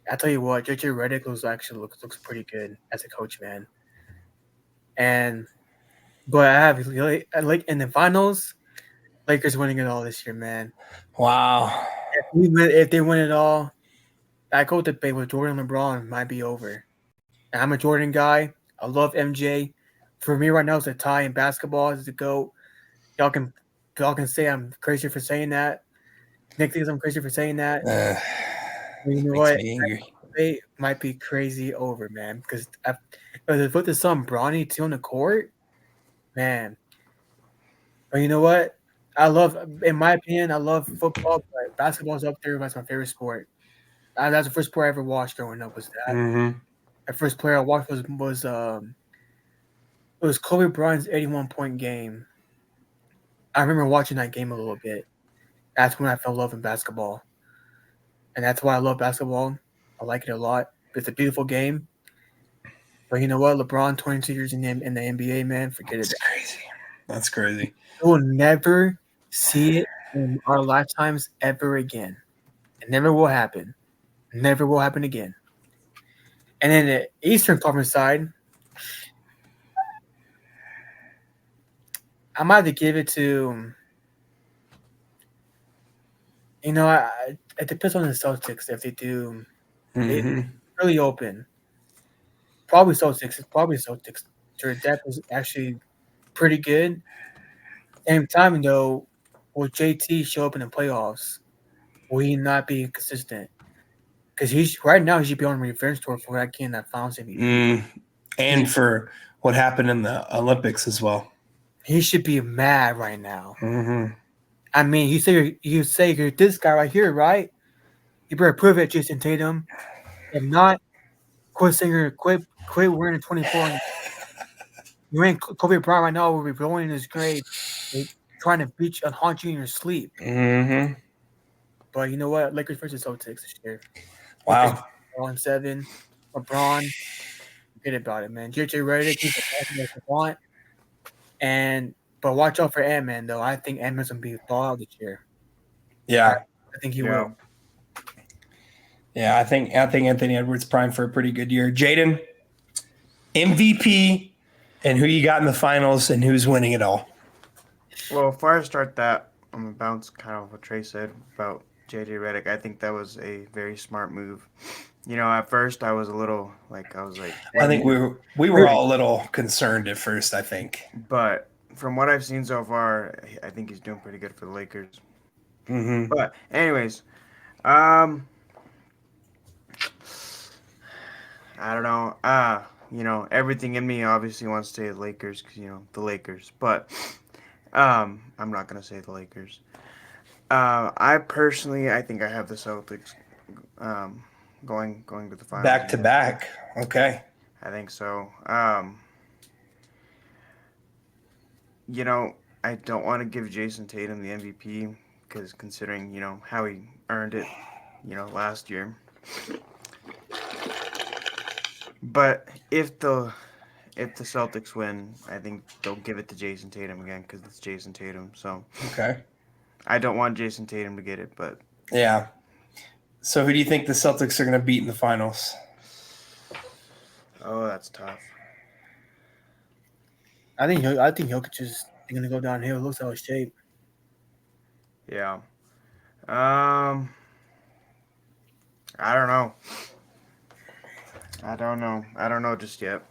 I tell you what, JJ Redick looks pretty good as a coach, man. But I have like in the finals, Lakers winning it all this year, man. Wow. If they win it all, that GOAT debate with Jordan and LeBron might be over. And I'm a Jordan guy. I love MJ. For me right now, it's a tie in basketball as the GOAT. Y'all can say I'm crazy for saying that. Nick thinks I'm crazy for saying that. You know what? It might be crazy over, man. Because if they put the son Bronny too on the court, man. But you know what? In my opinion, I love football, but basketball's up there. That's my favorite sport. That's the first sport I ever watched growing up. Was that? Mm-hmm. The first player I watched was Kobe Bryant's 81-point game. I remember watching that game a little bit. That's when I fell in love in basketball, and that's why I love basketball. I like it a lot. It's a beautiful game. But you know what? LeBron, 22 years in the NBA, man, forget it. That's crazy. We'll never see it in our lifetimes ever again. It never will happen. Never will happen again. And then the Eastern Conference side, I might have to give it to, it depends on the Celtics if they do. It's really open. Probably Celtics. Their depth is actually pretty good. Same time, though, will JT show up in the playoffs? Will he not be consistent? Because right now he should be on revenge tour for that game that finals MVP. And for what happened in the Olympics as well. He should be mad right now. Mm-hmm. I mean, you say you're this guy right here, right? You better prove it, Jason Tatum. If not, quit wearing 24. You ain't Kobe Bryant right now. Will be rolling in his grave, like, trying to haunt you in your sleep. Mm-hmm. But you know what? Lakers versus Celtics this year. Lakers Wow. on 7. LeBron, forget about it, man. JJ Redick, he's the best you guys want. But watch out for Ant-Man though. I think Ant-Man's gonna be ball out this year. I, Yeah. I think he Yeah. will. Yeah. I think Anthony Edwards primed for a pretty good year. Jaden, MVP, and who you got in the finals, and who's winning it all. Well, before I start that, I'm gonna bounce kind of what Trey said about JJ Redick. I think that was a very smart move. You know, at first I was a little like I think we were all a little concerned at first. I think. but from what I've seen so far, I think he's doing pretty good for the Lakers. Mm-hmm. But anyways, I don't know. Everything in me obviously wants to say the Lakers because the Lakers. But I'm not gonna say the Lakers. I think I have the Celtics going to the finals. Back to back. Okay. I think so. I don't want to give Jason Tatum the MVP because considering how he earned it, last year. But if the Celtics win, I think they'll give it to Jason Tatum again because it's Jason Tatum. So Okay. I don't want Jason Tatum to get it, but Yeah. So who do you think the Celtics are going to beat in the finals? oh, that's tough. I think Jokic is gonna go downhill. Looks out of shape. Yeah. I don't know. I don't know just yet.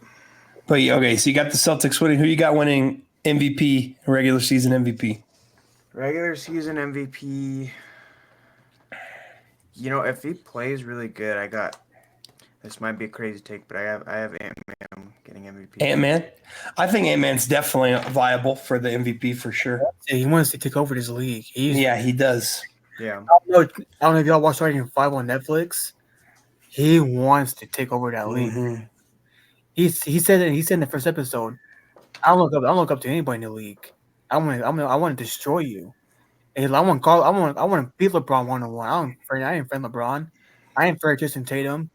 But okay, so you got the Celtics winning. Who you got winning MVP, regular season MVP? Regular season MVP. If he plays really good, this might be a crazy take, but I have Ant-Man getting MVP. Ant-Man? I think Ant-Man's definitely viable for the MVP for sure. He wants to take over this league. Yeah, he does. Yeah. I don't know if y'all watched Starting 5 on Netflix. He wants to take over that league. Mm-hmm. He said in the first episode, I don't look up to anybody in the league. I want to destroy you. And I want to beat LeBron 1-on-1. I ain't friend LeBron. I ain't friend Jason Tatum.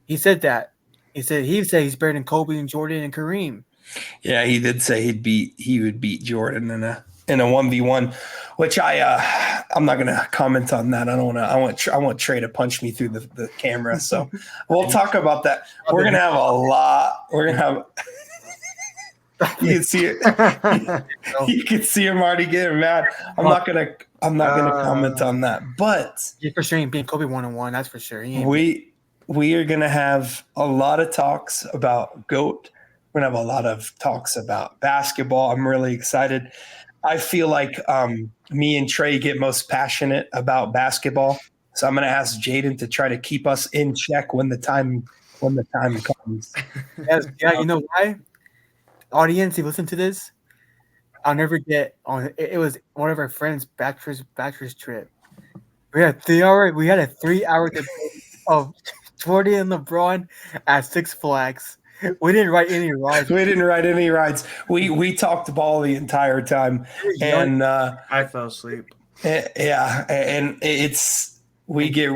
He said that. He said he's better than Kobe and Jordan and Kareem. Yeah, he did say he would beat Jordan in a 1v1, which I'm not gonna comment on that. I want Trey to punch me through the camera. So we'll talk about that. We're gonna have a lot. We're gonna have you can see it. You can see him already getting mad. I'm not gonna comment on that. But he for sure ain't beating Kobe 1-on-1. That's for sure. We are gonna have a lot of talks about GOAT. We're gonna have a lot of talks about basketball. I'm really excited. I feel like me and Trey get most passionate about basketball. So I'm gonna ask Jaden to try to keep us in check when the time comes. Yeah, you know why? Audience, if you listen to this, I'll never get on. It was one of our friends' bachelor's trip. We had a 3-hour debate of Jordan and LeBron at Six Flags. We didn't ride any rides. We talked ball the entire time, and I fell asleep. Yeah, and we get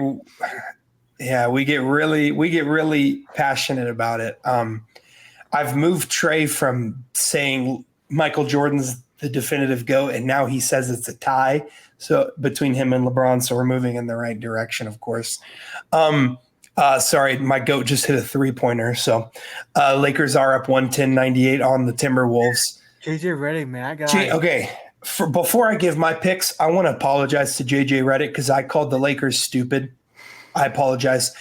really passionate about it. I've moved Trey from saying Michael Jordan's the definitive GOAT, and now he says it's a tie. So between him and LeBron, so we're moving in the right direction, of course. Sorry, my GOAT just hit a 3-pointer. So Lakers are up 110-98 on the Timberwolves. JJ Redick, man, I got it. Okay. Before I give my picks, I want to apologize to JJ Redick because I called the Lakers stupid. I apologize.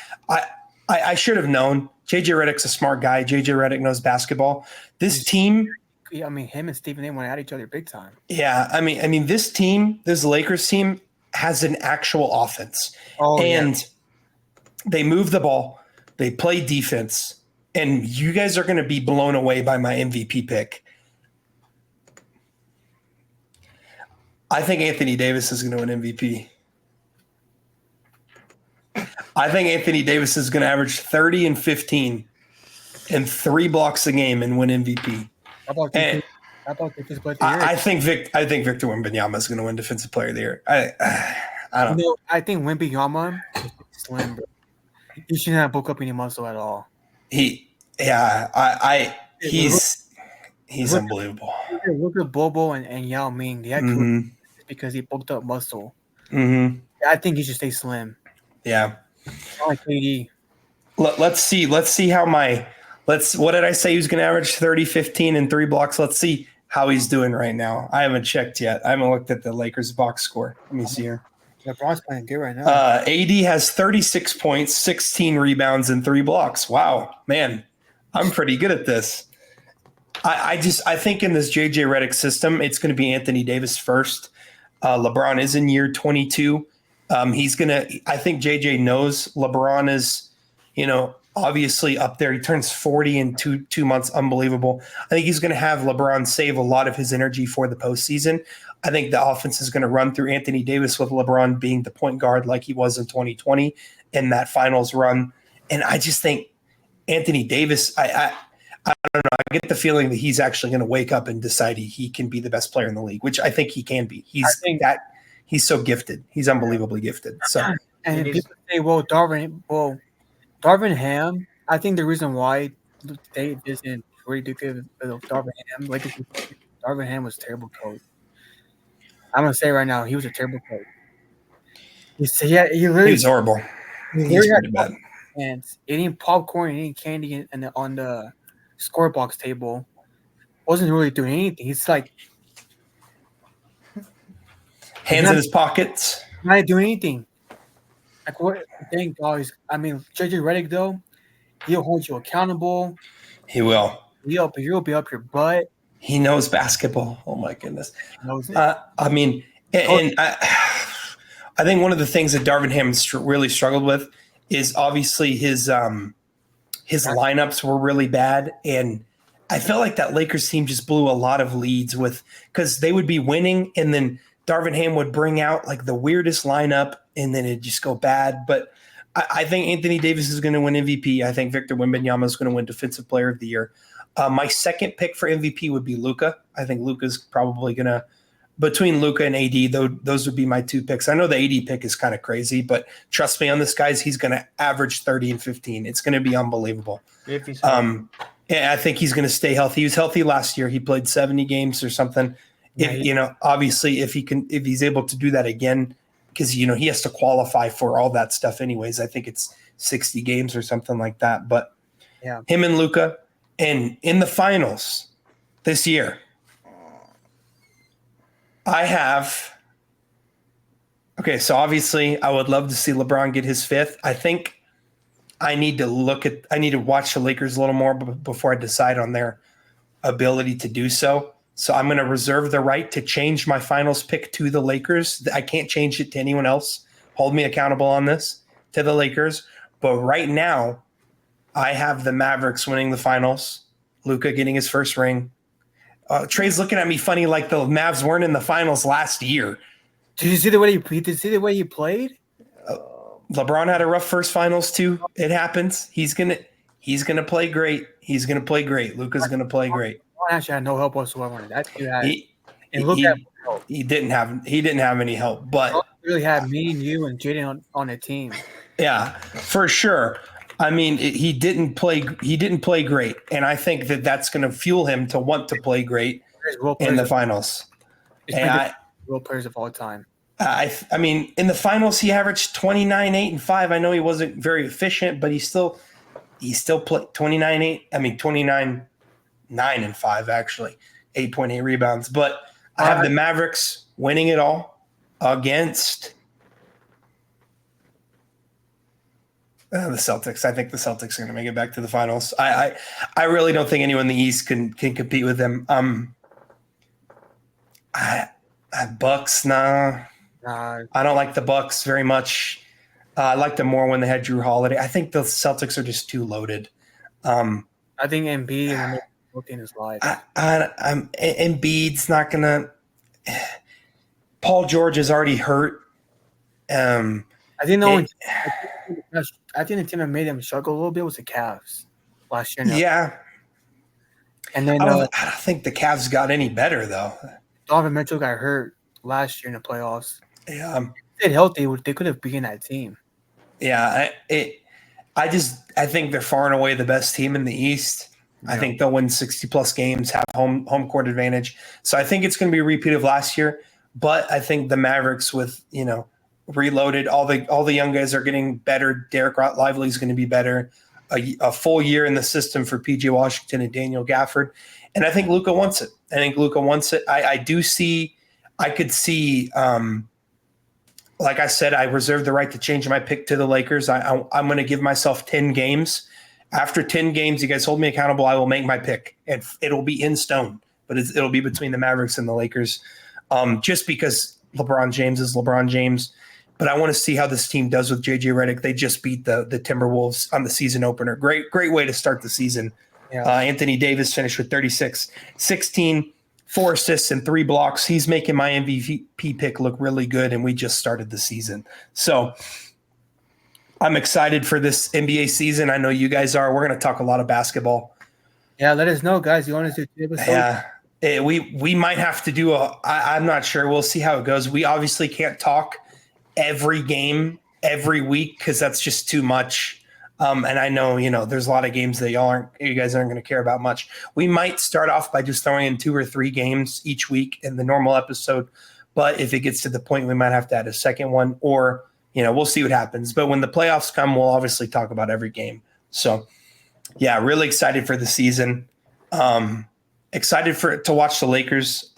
I should have known. JJ Redick's a smart guy. JJ Redick knows basketball. This team. I mean, him and Stephen A. went at each other big time. Yeah, I mean, this Lakers team has an actual offense, they move the ball, they play defense, and you guys are going to be blown away by my MVP pick. I think Anthony Davis is going to win MVP. I think Anthony Davis is going to average 30 and 15 and 3 blocks a game and win MVP. How about And defensive player of the year? I think Victor Wembanyama is going to win Defensive Player of the Year. I don't know. I think Wembanyama is slim, bro. He shouldn't have broke up any muscle at all. He's unbelievable. Look at Bobo and Yao Ming. They had because he bulked up muscle. Mm-hmm. I think he should stay slim. Yeah. Not like KD. Let's see how what did I say he was going to average 30, 15, and 3 blocks? Let's see how he's doing right now. I haven't checked yet. I haven't looked at the Lakers box score. Let me see here. LeBron's playing good right now. AD has 36 points, 16 rebounds, and 3 blocks. Wow, man, I'm pretty good at this. I think in this JJ Redick system, it's going to be Anthony Davis first. LeBron is in year 22. I think JJ knows LeBron is, obviously up there. He turns 40 in two months. Unbelievable. I think he's going to have LeBron save a lot of his energy for the postseason. I think the offense is going to run through Anthony Davis with LeBron being the point guard like he was in 2020 in that finals run. And I just think Anthony Davis, I don't know. I get the feeling that he's actually going to wake up and decide he can be the best player in the league, which I think he can be. He's so gifted. He's unbelievably gifted. So, and people say, Darvin Ham. I think the reason why they isn't really dictated with Darvin Ham, like Darvin Ham was a terrible coach. I'm gonna say right now, he was a terrible coach. He was horrible. He was pretty bad. And eating popcorn and eating candy on the score box table wasn't really doing anything. He's like hands in his pockets, not doing anything. Like what? Thank God. JJ Redick though, he'll hold you accountable. He will. He'll be up your butt. He knows basketball. Oh my goodness. He knows it. I think one of the things that Darvin Ham really struggled with is obviously his lineups were really bad, and I felt like that Lakers team just blew a lot of leads because they would be winning, and then Darvin Ham would bring out like the weirdest lineup, and then it'd just go bad. But I think Anthony Davis is going to win MVP. I think Victor Wembanyama is going to win Defensive Player of the Year. My second pick for MVP would be Luka. I think Luka's probably going to, between Luka and AD, those would be my 2 picks. I know the AD pick is kind of crazy, but trust me on this, guys, he's going to average 30 and 15. It's going to be unbelievable. If he's I think he's going to stay healthy. He was healthy last year. He played 70 games or something. Obviously if he's able to do that again, because, he has to qualify for all that stuff anyways. I think it's 60 games or something like that. But yeah, him and Luka, and in the finals this year, so obviously I would love to see LeBron get his 5th. I think I need to watch the Lakers a little more before I decide on their ability to do so. So I'm going to reserve the right to change my finals pick to the Lakers. I can't change it to anyone else. Hold me accountable on this, to the Lakers. But right now, I have the Mavericks winning the finals, Luka getting his first ring. Trey's looking at me funny like the Mavs weren't in the finals last year. Did you see the way he played? LeBron had a rough first finals too. It happens. He's gonna play great. He's gonna play great. Luka's gonna play great. Actually had no help whatsoever. He didn't have any help, but really had me and you and Jaden on a team. Yeah, for sure. He didn't play great, and I think that's going to fuel him to want to play great in the finals. Real players of all time. In the finals, he averaged 29, 8, and 5. I know he wasn't very efficient, but he still played 29, 8. 29, 9, and 5 actually, 8.8 rebounds. But I have the Mavericks winning it all against the Celtics. I think the Celtics are going to make it back to the finals. I really don't think anyone in the East can compete with them. Bucks, nah. I don't like the Bucks very much. I liked them more when they had Drew Holiday. I think the Celtics are just too loaded. I think Embiid in his life. Embiid's not gonna. Paul George is already hurt. I think I think the team that made them struggle a little bit was the Cavs last year. Yeah. And then I don't think the Cavs got any better, though. Donovan Mitchell got hurt last year in the playoffs. Yeah. If they stayed healthy, they could have beaten that team. Yeah. I think they're far and away the best team in the East. Yeah. I think they'll win 60-plus games, have home court advantage. So I think it's going to be a repeat of last year. But I think the Mavericks with, reloaded, all the young guys are getting better. Derek Lively is going to be better. A full year in the system for PJ Washington and Daniel Gafford. And I think Luka wants it. I could see, like I said, I reserve the right to change my pick to the Lakers. I'm going to give myself 10 games. After 10 games, you guys hold me accountable. I will make my pick. And it'll be in stone, but it'll be between the Mavericks and the Lakers. Just because LeBron James is LeBron James. But I want to see how this team does with JJ Redick. They just beat the Timberwolves on the season opener. Great way to start the season. Yeah. Anthony Davis finished with 36, 16, 4 assists, and 3 blocks. He's making my MVP pick look really good, and we just started the season. So I'm excited for this NBA season. I know you guys are. We're going to talk a lot of basketball. Yeah, let us know, guys. You want us to do episodes? Yeah. We might have to do I'm not sure. We'll see how it goes. We obviously can't talk every game every week because that's just too much. And I know, there's a lot of games that you guys aren't going to care about much. We might start off by just throwing in 2 or 3 games each week in the normal episode. But if it gets to the point, we might have to add a second one or, we'll see what happens. But when the playoffs come, we'll obviously talk about every game. So yeah, really excited for the season. Excited to watch the Lakers.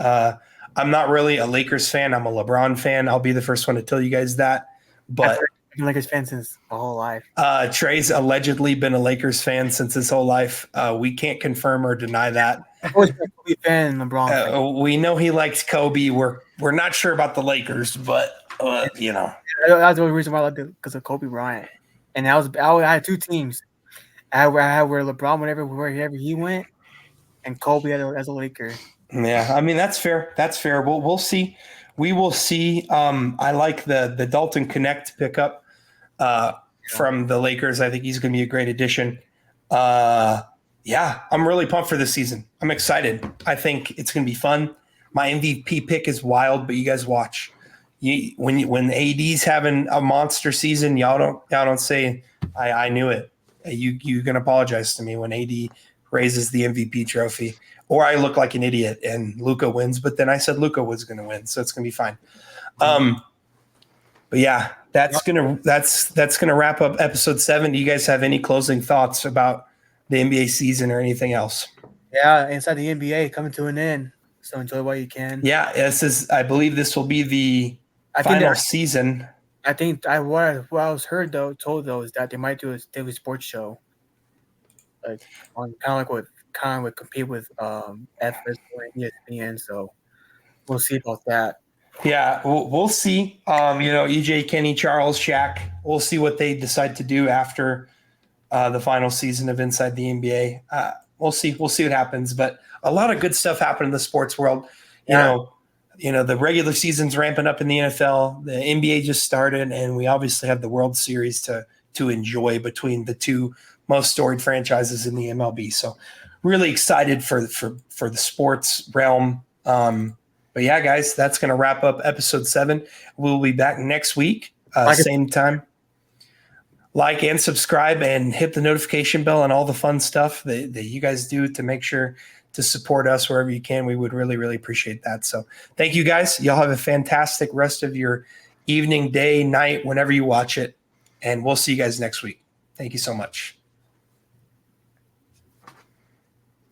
I'm not really a Lakers fan. I'm a LeBron fan. I'll be the first one to tell you guys that. But I've been a Lakers fan since my whole life. Trey's allegedly been a Lakers fan since his whole life. We can't confirm or deny that. I've always been a Kobe fan, LeBron fan. We know he likes Kobe. We're not sure about the Lakers, but That's the only reason why I liked it, because of Kobe Bryant. And I had 2 teams. I had where LeBron wherever he went, and Kobe as a Laker. Yeah, I mean that's fair. We'll see. We will see. I like the Dalton Connect pickup from the Lakers. I think he's going to be a great addition. Yeah, I'm really pumped for this season. I'm excited. I think it's going to be fun. My MVP pick is wild, but you guys watch. When AD's having a monster season, y'all don't say I knew it. You can apologize to me when AD raises the MVP trophy. Or I look like an idiot and Luka wins, but then I said Luka was going to win, so it's going to be fine. But yeah, that's gonna wrap up episode 7. Do you guys have any closing thoughts about the NBA season or anything else? Yeah, inside the NBA coming to an end, so enjoy while you can. Yeah, I believe this will be the final season. I think what I was told is that they might do a daily sports show, like on kind of would compete with FS and ESPN. So we'll see about that. Yeah, we'll see. EJ, Kenny, Charles, Shaq. We'll see what they decide to do after the final season of Inside the NBA. We'll see. We'll see what happens. But a lot of good stuff happened in the sports world. You know, the regular season's ramping up in the NFL. The NBA just started, and we obviously have the World Series to enjoy between the 2 most storied franchises in the MLB. So really excited for the sports realm. But yeah, guys, that's going to wrap up episode 7. We'll be back next week, same time. Like and subscribe and hit the notification bell and all the fun stuff that you guys do to make sure to support us wherever you can. We would really, really appreciate that. So thank you guys. Y'all have a fantastic rest of your evening, day, night, whenever you watch it. And we'll see you guys next week. Thank you so much.